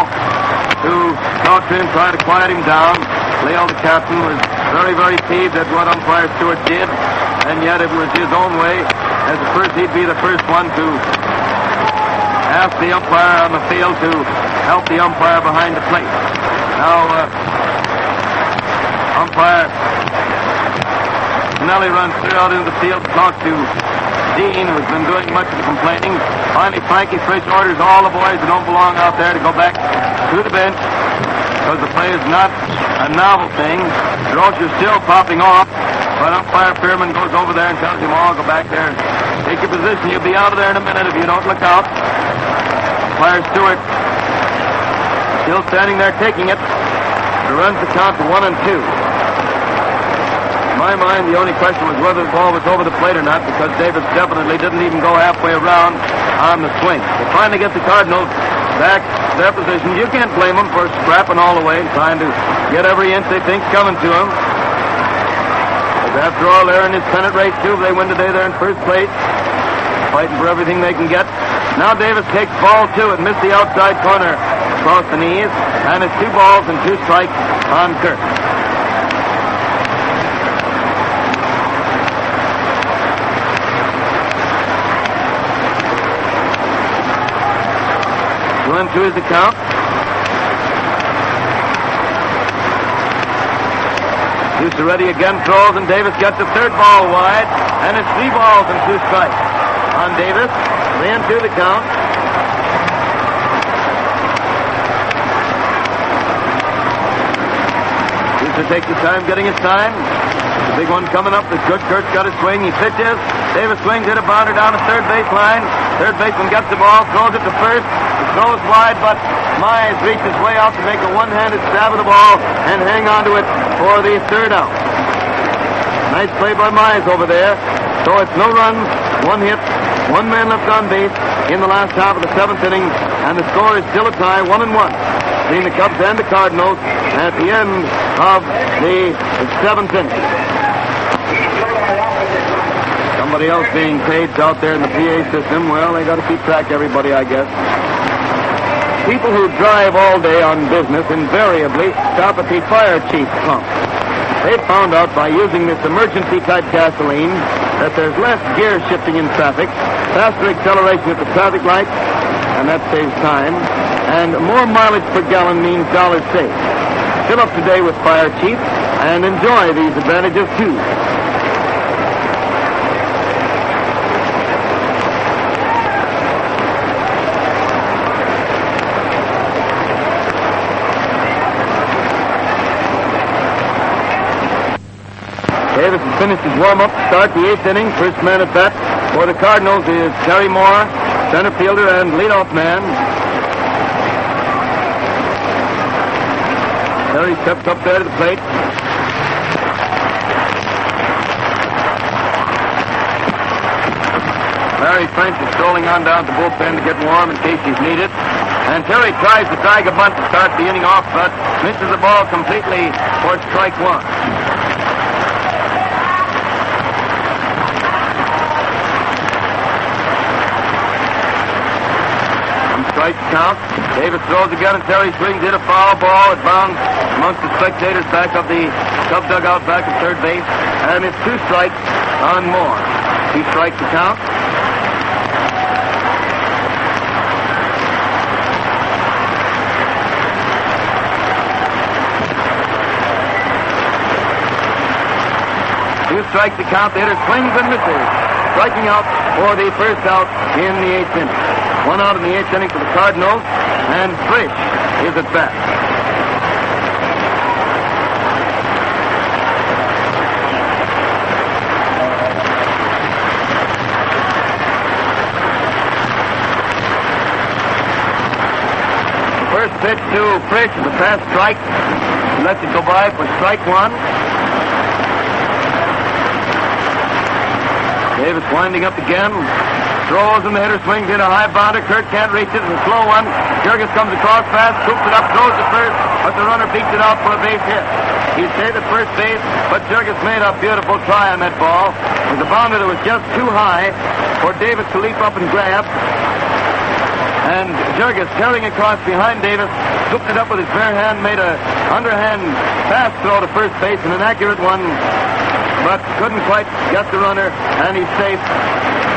to talk to him, try to quiet him down. Leo, the captain, was very, very peeved at what umpire Stewart did, and yet it was his own way. As the first, he'd be the first one to ask the umpire on the field to help the umpire behind the plate. Now, umpire Pinelli runs clear out into the field to talk to Dean, who's been doing much of the complaining. Finally, Frankie Frisch orders all the boys who don't belong out there to go back to the bench, because the play is not a novel thing. DeRosa's still popping off, but umpire Spearman goes over there and tells him, "Oh, go back there and take your position. You'll be out of there in a minute if you don't look out." Umpire Stewart still standing there taking it. It runs the count to 1-2. In my mind, the only question was whether the ball was over the plate or not, because Davis definitely didn't even go halfway around on the swing. They finally get the Cardinals back to their position. You can't blame them for scrapping all the way and trying to get every inch they think's coming to them. But after all, they're in this pennant race, too. If they win today, they're in first place, fighting for everything they can get. Now Davis takes ball 2 and missed the outside corner across the knees, and it's 2 balls and 2 strikes on Kirk. To his account. Houston ready again, throws, and Davis gets the third ball wide, and it's 3 balls and 2 strikes on Davis. 3-2 the count. Pitcher takes his time getting his sign. The big one coming up. The good Kurt's got his swing. He pitches. Davis swings, hit a bounder down the third base line. Third baseman gets the ball, throws it to first. It throws wide, but Mize reaches way out to make a one-handed stab at the ball and hang on to it for the third out. Nice play by Mize over there. So it's no runs, one hit, one man left on base in the last half of the seventh inning, and the score is still a tie, 1-1, between the Cubs and the Cardinals at the end of the seventh inning. Somebody else being paid out there in the PA system. Well, they got to keep track of everybody, I guess. People who drive all day on business invariably stop at the fire chief pump. They found out by using this emergency-type gasoline that there's less gear shifting in traffic, faster acceleration at the traffic lights, and that saves time, and more mileage per gallon means dollars saved. Fill up today with Fire Chief and enjoy these advantages, too. Davis has finished his warm-up to start the eighth inning. First man at bat for the Cardinals is Terry Moore, center fielder and leadoff man. Terry steps up there to the plate. Larry French is strolling on down to the bullpen to get warm in case he's needed. And Terry tries to drag a bunt to start the inning off, but misses the ball completely for strike one. Strike count. Davis throws again, and Terry swings in a foul ball. It bounds amongst the spectators back of the Cub dugout back at third base. And it's 2 strikes on Moore. 2 strikes to count. Two strikes to count. The hitter swings and misses, striking out for the first out in the eighth inning. 1 out in the eighth inning for the Cardinals, and Frisch is at bat. First pitch to Frisch is a fast strike. He lets it go by for strike one. Davis winding up again. Throws and the hitter swings in a high bounder. Kurt can't reach it. It's a slow one. Jurgis comes across fast, scoops it up, throws to first, but the runner beats it out for a base hit. He stayed at first base, but Jurgis made a beautiful try on that ball. It was a bounder that was just too high for Davis to leap up and grab. And Jurgis, tearing across behind Davis, scooped it up with his bare hand, made a underhand fast throw to first base, and an accurate one, but couldn't quite get the runner, and he's safe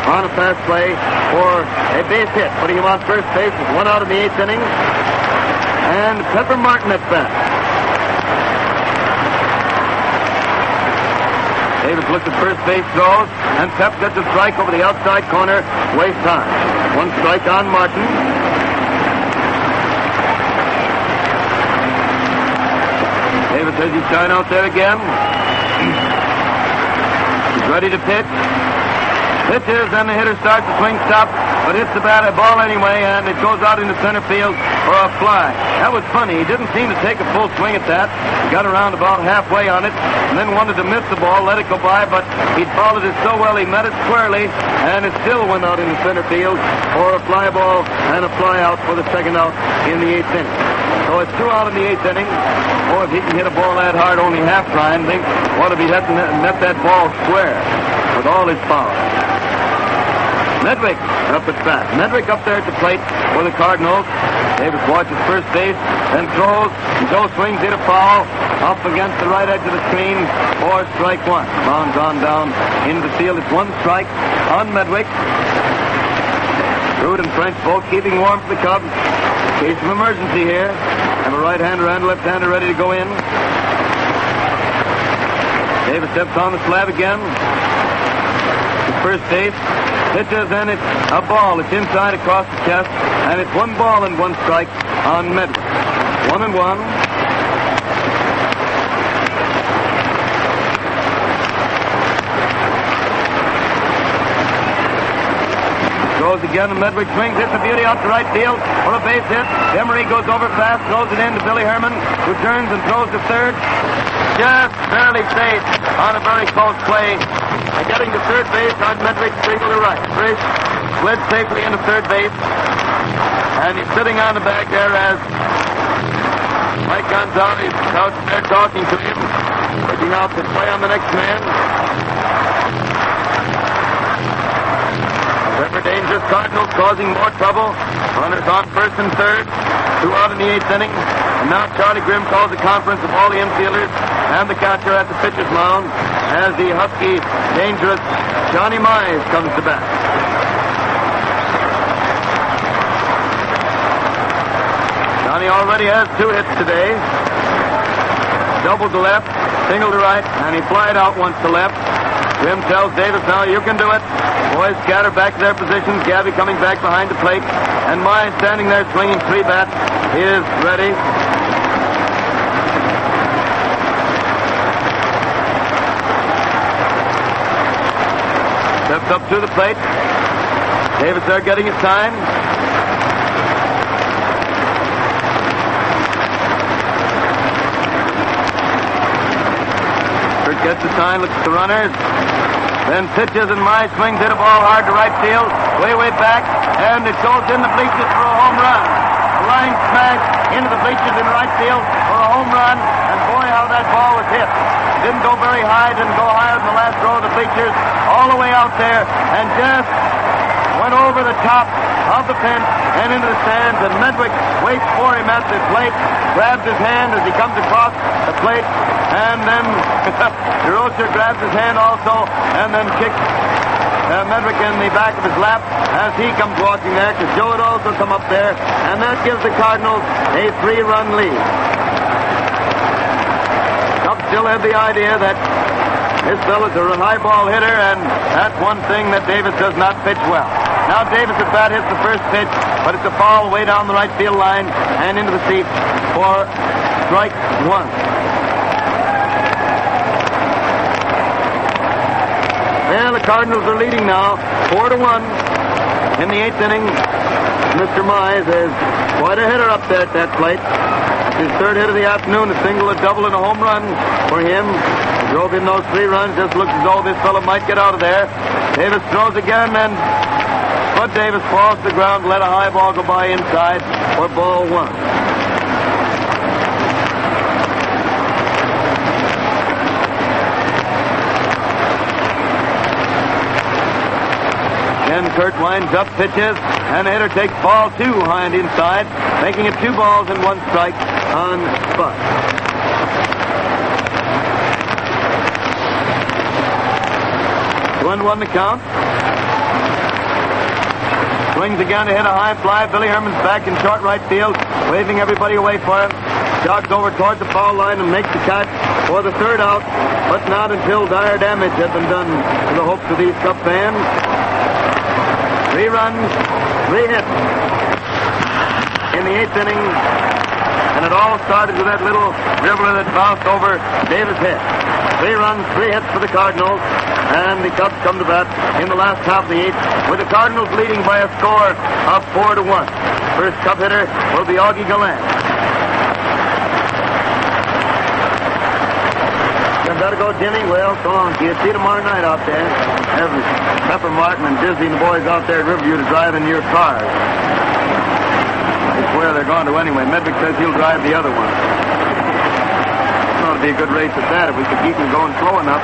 on a fast play for a base hit. Putting him on first base with 1 out in the eighth inning. And Pepper Martin at bat. Davis looks at first base, throws, and Pep gets a strike over the outside corner, wastes time. 1 strike on Martin. Davis has his shine out there again. He's ready to pitch. Pitches, and the hitter starts to swing stop, but hits the bat a ball anyway, and it goes out into center field for a fly. That was funny. He didn't seem to take a full swing at that. He got around about halfway on it, and then wanted to miss the ball, let it go by, but he'd followed it so well he met it squarely, and it still went out into center field for a fly ball and a fly out for the second out in the eighth inning. So it's 2 out in the eighth inning. Boy, if he can hit a ball that hard, only half trying, think what if he had met that ball square with all his power. Medwick up at bat. Medwick up there at the plate for the Cardinals. Davis watches first base, then throws. Joe swings, hit a foul up against the right edge of the screen for strike one. Bounds on down into the field. It's 1 strike on Medwick. Root and French both keeping warm for the Cubs. Case of emergency here. Have a right-hander and a left-hander ready to go in. Davis steps on the slab again. To first base. Pitches, and it's a ball. It's inside across the chest, and it's 1 ball and 1 strike on Medwick. 1-1. throws again, and Medwick swings. It's a beauty out to right field for a base hit. Emery goes over fast, throws it in to Billy Herman, who turns and throws to third. Just barely safe on a very close play. And getting to third base on Medwick's single to right. Frisch slid safely into third base. And he's sitting on the bag there as Mike Gonzalez is out there talking to him, looking out to play on the next man. Pepper dangerous Cardinals causing more trouble. Runners on first and third. 2 out in the 8th inning. And now Charlie Grimm calls a conference of all the infielders and the catcher at the pitcher's mound as the Husky dangerous Johnny Mize comes to bat. Johnny already has 2 hits today. Double to left, single to right, and he flied out once to left. Grimm tells Davis, now you can do it. Boys scatter back to their positions. Gabby coming back behind the plate. And Mize standing there swinging 3 bats. He is ready. Steps up to the plate. Davis there getting his sign. Kurt gets the sign, looks at the runners. Then pitches, and Mize swings hit a ball hard to right field, way back, and it goes in the bleachers for a home run. A line smash into the bleachers in right field for a home run, and boy, how that ball was hit. Didn't go very high, didn't go higher than the last row of the bleachers, all the way out there, and just went over the top of the fence and into the stands, and Medwick waits for him at the plate, grabs his hand as he comes across the plate, and then DeRocher grabs his hand also, and then kicks Medwick in the back of his lap as he comes walking there, because Joe had also come up there, and that gives the Cardinals a 3-run lead. Cubs still have the idea that this fella's a high ball hitter, and that's one thing that Davis does not pitch well. Now Davis at bat hits the first pitch, but it's a foul way down the right field line and into the seats for strike 1. Well, the Cardinals are leading now, 4-1 in the 8th inning. Mr. Mize is quite a hitter up there at that plate. His 3rd hit of the afternoon, a single, a double, and a home run for him. He drove in those 3 runs. Just looks as though this fellow might get out of there. Davis throws again, and Bud Davis falls to the ground, let a high ball go by inside for ball 1. Then Kurt winds up, pitches, and the hitter takes ball 2 high and inside, making it 2 balls and 1 strike on Bud. One the count. Swings again to hit a high fly. Billy Herman's back in short right field, waving everybody away for him. Jogs over towards the foul line and makes the catch for the 3rd out, but not until dire damage had been done to the hopes of these Cub fans. 3 runs, 3 hits in the 8th inning, and it all started with that little dribbler that bounced over Davis' head. 3 runs, 3 hits for the Cardinals, and the Cubs come to bat in the last half of the 8th, with the Cardinals leading by a score of 4-1. First Cub hitter will be Augie Gallant. Gotta go, Jimmy. Well, so long. See you tomorrow night out there. Have Pepper Martin and Disney and the boys out there at Riverview to drive in your cars. It's where they're going to anyway. Medwick says he'll drive the other one. It ought to be a good race at that if we could keep them going slow enough.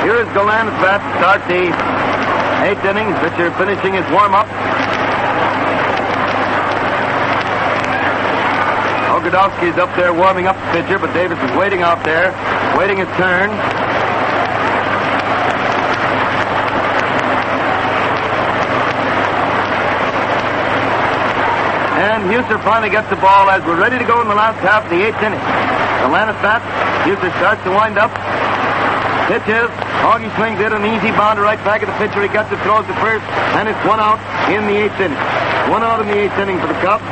Here is Gallant at bat to start the 8th inning. Pitcher finishing his warm-up. Ogrodowski's up there warming up the pitcher, but Davis is waiting out there, waiting his turn. And Huser finally gets the ball as we're ready to go in the last half of the 8th inning. Gallant at bat. Huser starts to wind up. Pitches. Augie swings it, an easy bounder right back at the pitcher. He gets it, throws to first, and it's 1 out in the 8th inning. 1 out in the 8th inning for the Cubs.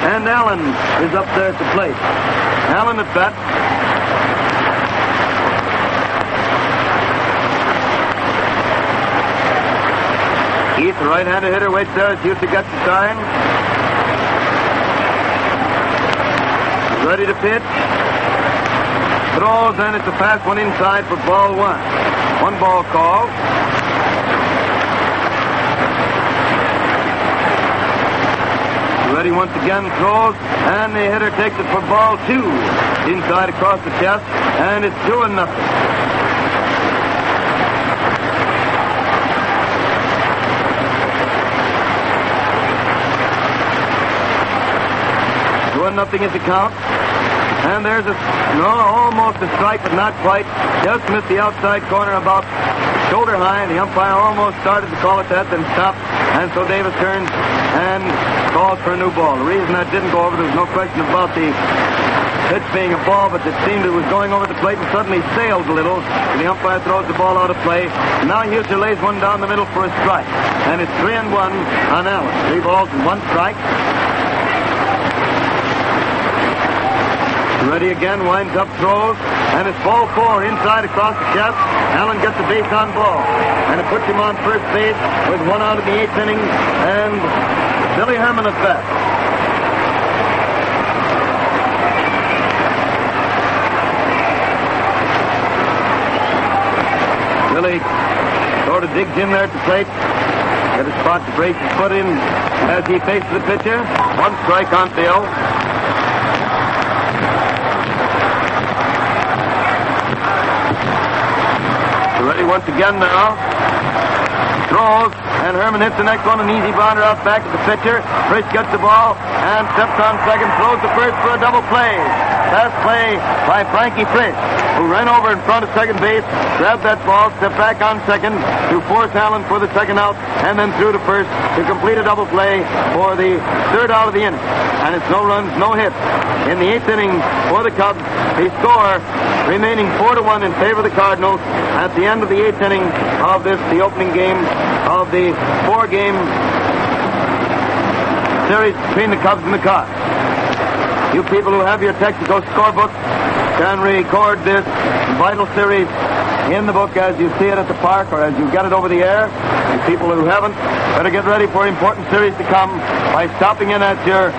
And Allen is up there at the plate. Allen at bat. Keith, the right-handed hitter, waits there as Houston gets the sign. He's ready to pitch. Throws, and it's a fast one inside for ball one. One ball call. Ready once again, throws, and the hitter takes it for ball two. Inside across the chest, and it's 2-0. Nothing is the count. And there's almost a strike, but not quite. Just missed the outside corner about shoulder high, and the umpire almost started to call it that, then stopped. And so Davis turns and calls for a new ball. The reason that didn't go over, there was no question about the pitch being a ball, but it seemed it was going over the plate and suddenly sailed a little. And the umpire throws the ball out of play. And now Houston lays one down the middle for a strike. And it's 3-1 on Allen. 3 balls and 1 strike. Ready again, winds up, throws, and it's ball 4 inside across the chest. Allen gets a base on ball, and it puts him on first base with 1 out in the 8th inning, and Billy Herman at bat. Billy sort of digs in there at the plate, get a spot to brace his foot in as he faces the pitcher. 1 strike on Bill. Ready once again now. Throws, and Herman hits the next one, an easy bounder out back at the pitcher. Frisch gets the ball and steps on second, throws the first for a double play. Fast play by Frankie Frisch, who ran over in front of second base, grabbed that ball, stepped back on second to force Allen for the second out, and then threw to first to complete a double play for the 3rd out of the inning. And it's no runs, no hits. In the 8th inning for the Cubs, they score, remaining 4-1 in favor of the Cardinals at the end of the 8th inning of this, the opening game of the 4-game series between the Cubs and the Cards. You people who have your Texaco scorebook can record this vital series in the book as you see it at the park or as you get it over the air. And people who haven't better get ready for important series to come by stopping in at your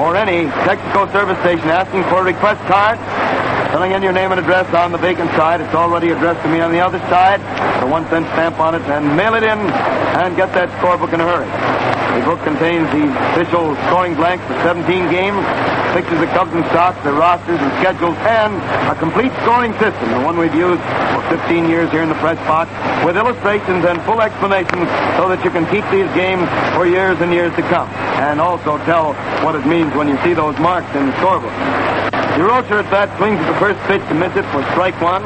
or any Texaco service station asking for a request card, filling in your name and address on the vacant side. It's already addressed to me on the other side. The 1-cent stamp on it, and mail it in and get that scorebook in a hurry. The book contains the official scoring blanks for 17 games, pictures of Cubs and Sox, their rosters and schedules, and a complete scoring system, the one we've used for 15 years here in the press box, with illustrations and full explanations so that you can keep these games for years and years to come, and also tell what it means when you see those marks in the scorebook. DeRocher at bat swings at the first pitch to miss it for strike 1.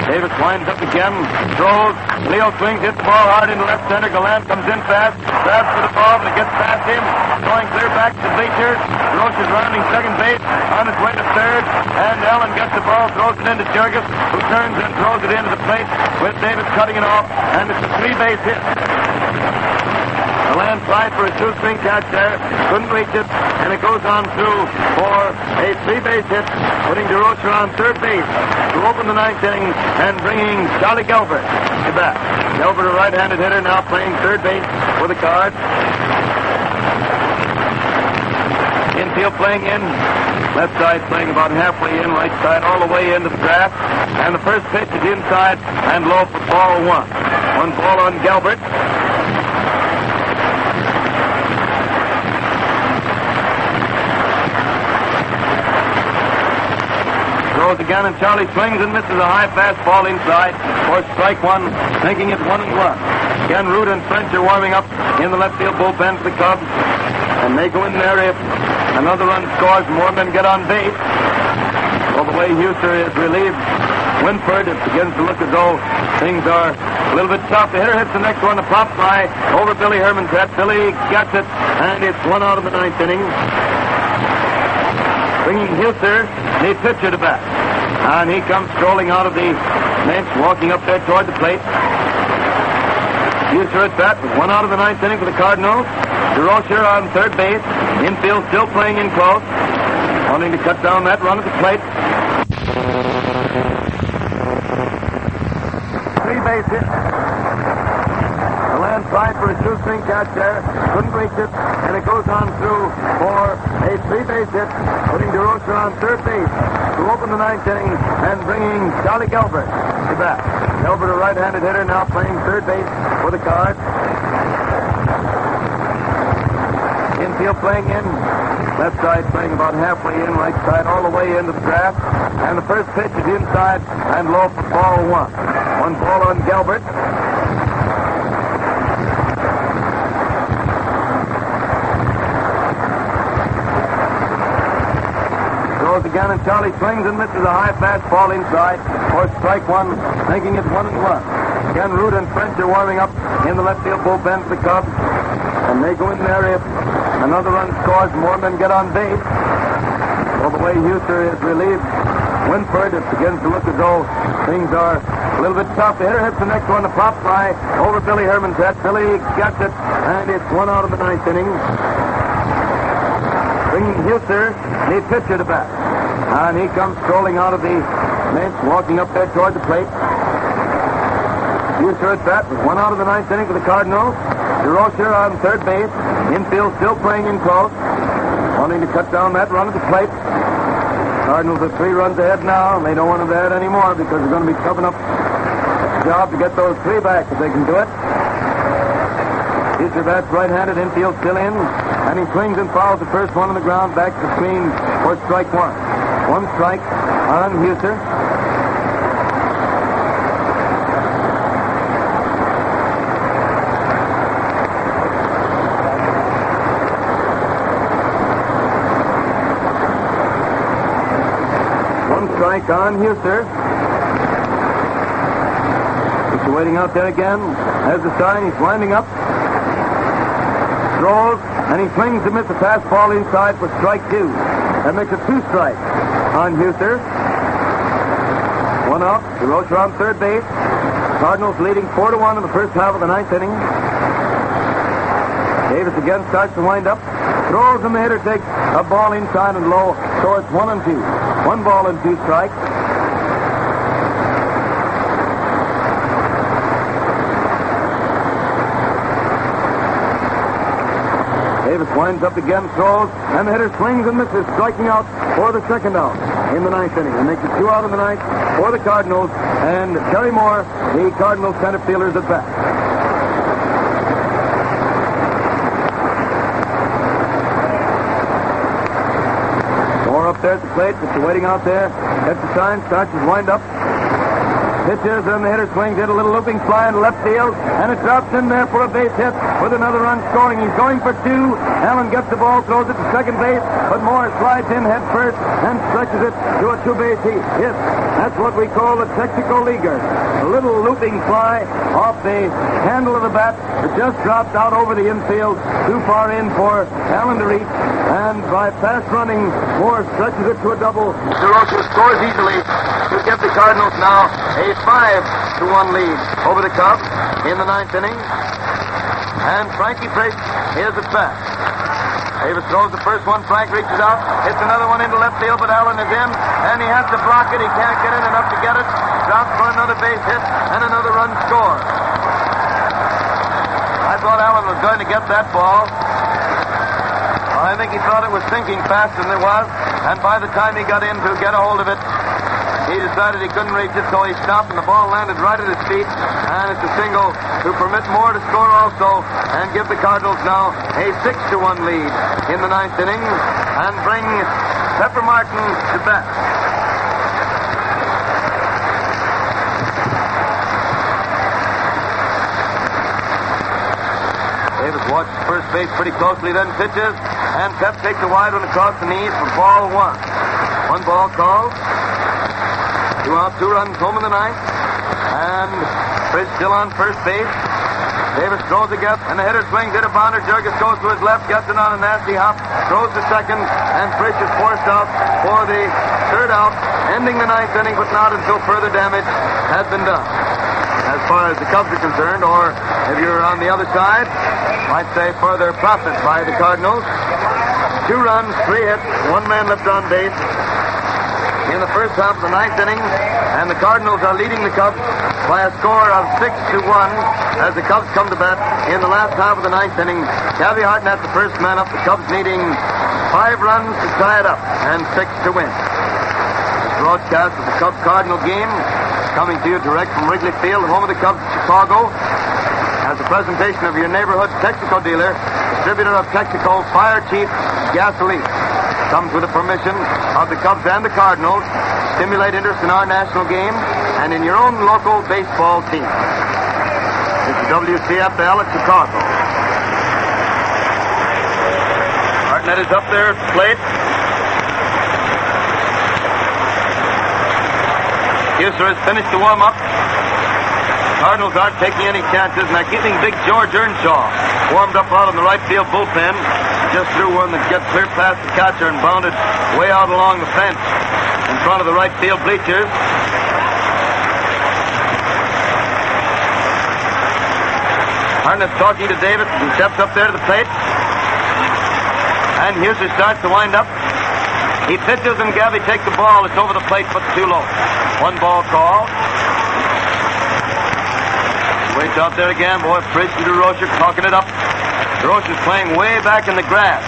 Davis winds up again, throws. Leo swings, hits the ball hard into left center. Gallant comes in fast, grabs for the ball, but it gets past him. Going clear back to the bleachers. DeRocher's rounding second base on his way to third. And Allen gets the ball, throws it into Jurgis, who turns and throws it into the plate with Davis cutting it off. And it's a 3-base hit. Gallant tried for a shoestring catch there, couldn't reach it, and it goes on through for a 3-base hit, putting DeRocher on third base to open the 9th inning and bringing Charlie Gelbert to bat. Gelbert, a right-handed hitter, now playing third base for the Cards. Infield playing in, left side playing about halfway in, right side all the way into the draft. And the first pitch is inside and low for ball 1. 1 ball on Gelbert. Throws again, and Charlie swings and misses a high fastball inside for strike 1, making it 1-1. Again, Root and French are warming up in the left field bullpen for the Cubs, and they go in there if another run scores, more men get on base. Well, the way Houston is relieved Winford, it begins to look as though things are a little bit tough. The hitter hits the next one, the pop fly over Billy Herman's head. Billy gets it, and it's 1 out of the 9th inning. Bringing Hilser, the pitcher, to bat. And he comes strolling out of the bench, walking up there toward the plate. Hilser at bat with 1 out of the 9th inning for the Cardinals. DeRocher on third base. Infield still playing in close. wanting to cut down that run at the plate. Three-base hit. The landslide for a shoestring catch there. Couldn't reach it, and it goes on through for a three-base hit, putting DeRocher on third base to open the ninth inning and bringing Charlie Gelbert to bat. Gelbert, a right-handed hitter, now playing third base for the Cards. Infield playing in. Left side playing about halfway in, right side all the way into the draft. And the first pitch is inside and low for ball one. One ball on Gelbert. Throws again, and Charlie swings and misses a high fastball inside for strike one, making it 1-1. Again, Root and French are warming up in the left field bullpen for the Cubs. And they go in there if another run scores, more men get on base. Well, the way Huster has relieved Winford, it begins to look as though things are a little bit tough. The hitter hits the next one, the pop fly over Billy Herman's head. Billy gets it, and it's one out of the ninth inning. Bringing Huster, the pitcher, to bat. And he comes strolling out of the bench, walking up there toward the plate. Huster at bat with one out of the ninth inning for the Cardinals. DeRocher on third base. Infield still playing in close. Wanting to cut down that run at the plate. Cardinals are 3 runs ahead now, and they don't want them ahead anymore because they're going to be toughing up the job to get those 3 back if they can do it. Huster bats right-handed, infield still in, and he swings and fouls the first one on the ground back to the screen for strike one. One strike on Huster. Strike on Huster. He's waiting out there again. Has the sign. He's winding up. Throws, and he swings to miss a fastball inside for strike 2. That makes it 2 strikes on Huster. One out. DeRocher on third base. Cardinals leading 4-1 in the first half of the ninth inning. Davis again starts to wind up. Throws, and the hitter takes a ball inside and low. So it's 1-2. 1 ball and 2 strikes. Davis winds up again, throws, and the hitter swings and misses, striking out for the second out in the ninth inning. And makes it 2 out in the ninth for the Cardinals. And Terry Moore, the Cardinals center fielders at bat. Up there at the plate, but waiting out there. Gets the sign, starts his wind-up. Pitches, and the hitter swings it, a little looping fly in left field, and it drops in there for a base hit with another run scoring. He's going for 2. Allen gets the ball, throws it to second base, but Moore slides in head first and stretches it to a 2-base hit. That's what we call the Texaco Leaguer. A little looping fly off the handle of the bat that just dropped out over the infield, too far in for Allen to reach. And by fast running, Moore stretches it to a double. DeRocher scores easily to give the Cardinals now a 5-1 lead over the Cubs in the ninth inning. And Frankie Frisch is at bat. Davis throws the first one. Frank reaches out, hits another one into left field, but Allen is in, and he has to block it. He can't get in enough to get it. Drops for another base hit and another run scored. I thought Allen was going to get that ball. I think he thought it was sinking faster than it was, and by the time he got in to get a hold of it, he decided he couldn't reach it, so he stopped, and the ball landed right at his feet, and it's a single to permit Moore to score also and give the Cardinals now a 6-1 lead in the ninth inning and bring Pepper Martin to bat. Davis watches first base pretty closely, then pitches, and Pep takes a wide one across the knees for ball 1. 1 ball called. 2 out, 2 runs home in the ninth. And Frisch still on first base. Davis throws again, and the hitter swings it. A bounder. Jurgis goes to his left, gets it on a nasty hop, throws to second, and Frisch is forced out for the third out, ending the ninth inning, but not until further damage has been done. As far as the Cubs are concerned, or if you're on the other side, might say further profit by the Cardinals. 2 runs, 3 hits, 1 man left on base in the first half of the 9th inning, and the Cardinals are leading the Cubs by a score of 6-1 as the Cubs come to bat in the last half of the 9th inning. Gabby Hartnett, the first man up, the Cubs needing 5 runs to tie it up and 6 to win. This broadcast of the Cubs-Cardinal game coming to you direct from Wrigley Field, home of the Cubs, Chicago, as a presentation of your neighborhood Texaco dealer, distributor of Texaco Fire Chief Gasoline. Comes with the permission of the Cubs and the Cardinals. Stimulate interest in our national game and in your own local baseball team. This is WCFL at Chicago. Hartnett is up there at the plate. Huser has finished the warm-up. Cardinals aren't taking any chances, and they're keeping big George Earnshaw warmed up out in the right field bullpen. Just threw one that gets clear past the catcher and bounded way out along the fence in front of the right field bleachers. Hartnett's talking to Davis, who steps up there to the plate. And Huser starts to wind up. He pitches, and Gabby takes the ball. It's over the plate, but too low. 1 ball call. Waits out there again. Boy, Fritz and DeRocher talking it up. DeRocher's playing way back in the grass.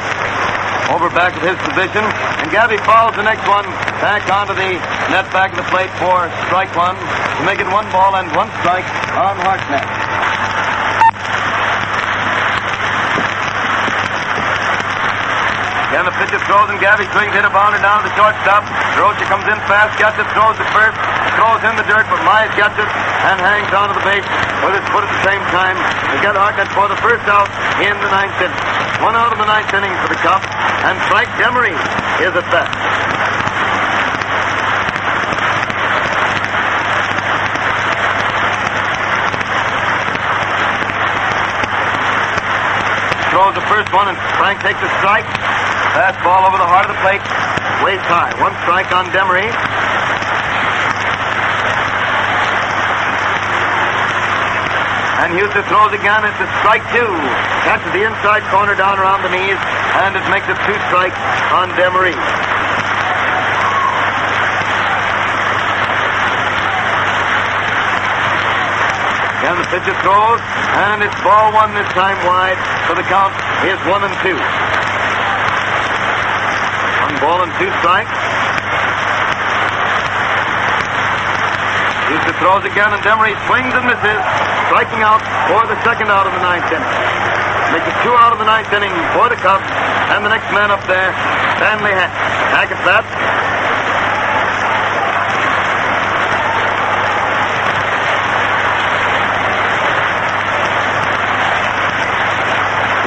Over back of his position. And Gabby fouls the next one back onto the net back of the plate for strike 1 to make it 1 ball and 1 strike on Hartnett. Again, the pitcher throws, and Gabby swings, hit a bounder down to the shortstop. DeRocher comes in fast, gets it, throws it first, throws in the dirt, but Mize gets it and hangs onto the base with his foot at the same time. They get Hartnett for the first out in the 9th inning. 1 out in the 9th inning for the Cubs, and Frank Demery is at bat. Throws the first one, and Frank takes a strike. Fastball over the heart of the plate. Waist high. 1 strike on Demery. And Huser throws again. It's a strike 2. Catches the inside corner down around the knees, and it makes it 2 strikes on Demery. Again, the pitcher throws, and it's ball 1 this time wide, so the count is 1-2. 1 ball and 2 strikes. Huser throws again, and Demery swings and misses, striking out for the second out of the 9th inning. Makes it 2 out of the 9th inning for the Cubs, and the next man up there, Stanley Hack. Hack at bat.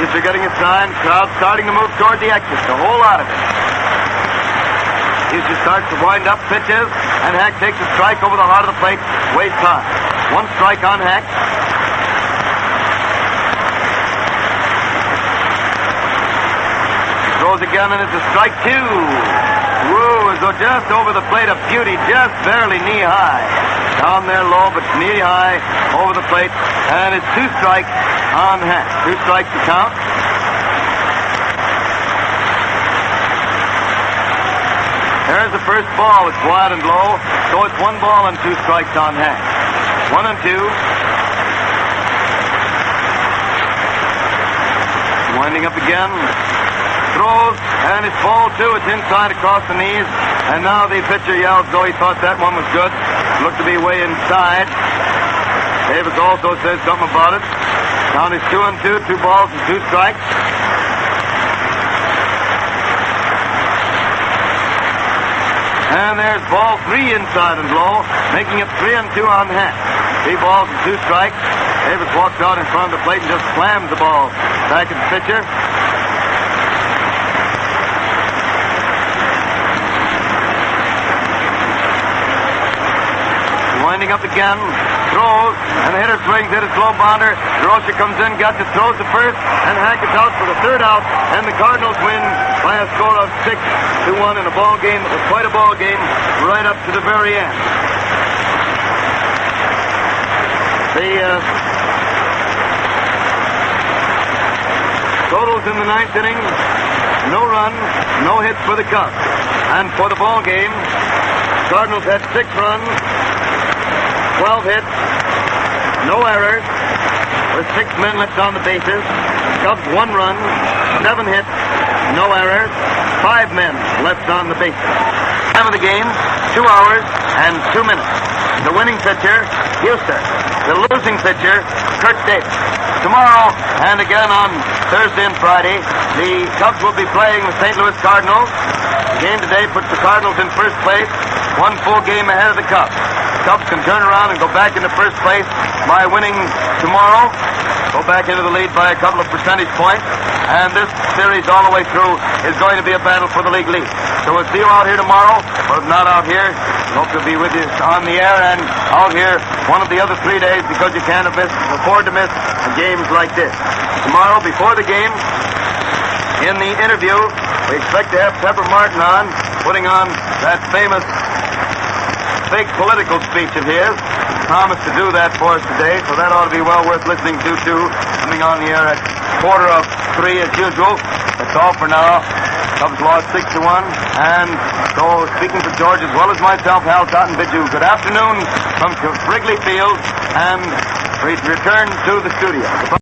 Huser getting a sign, crowd starting to move toward the exit, the whole lot of it. Huser starts to wind up, pitches, and Hack takes a strike over the heart of the plate, waist high. 1 strike on Hack. Throws again, and it's a strike 2. Woo, as though just over the plate, a beauty, just barely knee-high. Down there low, but knee-high over the plate, and it's 2 strikes on Hack. 2 strikes to count. There's the first ball. It's wide and low, so it's 1 ball and 2 strikes on Hack. 1-2. Winding up again. Throws, and it's ball 2. It's inside across the knees, and now the pitcher yells, though he thought that one was good. Looked to be way inside. Davis also says something about it. Count is 2-2, 2 balls and 2 strikes. And there's ball 3 inside and low, making it 3-2 on Hack. 3 balls and 2 strikes. Davis walks out in front of the plate and just slams the ball back at the pitcher. Winding up again, throws, and the hitter swings, hit a slow bounder. DeRocher comes in, gets it, throws the first, and Hack is out for the 3rd out, and the Cardinals win by a score of 6-1 in a ball game that was quite a ball game right up to the very end. The totals in the 9th inning no runs, no hits for the Cubs. And for the ball game, Cardinals had 6 runs, 12 hits, no errors, with 6 men left on the bases. Cubs 1 run, 7 hits, no errors, 5 men left on the bases. Time of the game, 2 hours and 2 minutes. The winning pitcher, Houston. The losing pitcher, Kurt Davis. Tomorrow and again on Thursday and Friday, the Cubs will be playing the St. Louis Cardinals. The game today puts the Cardinals in first place, 1 full game ahead of the Cubs. Cubs can turn around and go back into first place by winning tomorrow, go back into the lead by a couple of percentage points, and this series all the way through is going to be a battle for the league lead. So we'll see you out here tomorrow, or if not out here, hope to be with you on the air and out here one of the other 3 days, because you can't afford to miss games like this. Tomorrow, before the game, in the interview, we expect to have Pepper Martin on, putting on that famous fake political speech of his. Promised to do that for us today, so that ought to be well worth listening to, too. Coming on the air at 2:45 as usual. That's all for now. Cubs lost 6-1, and so speaking for George as well as myself, Hal Cotton bid you good afternoon from Wrigley Field, and we return to the studio.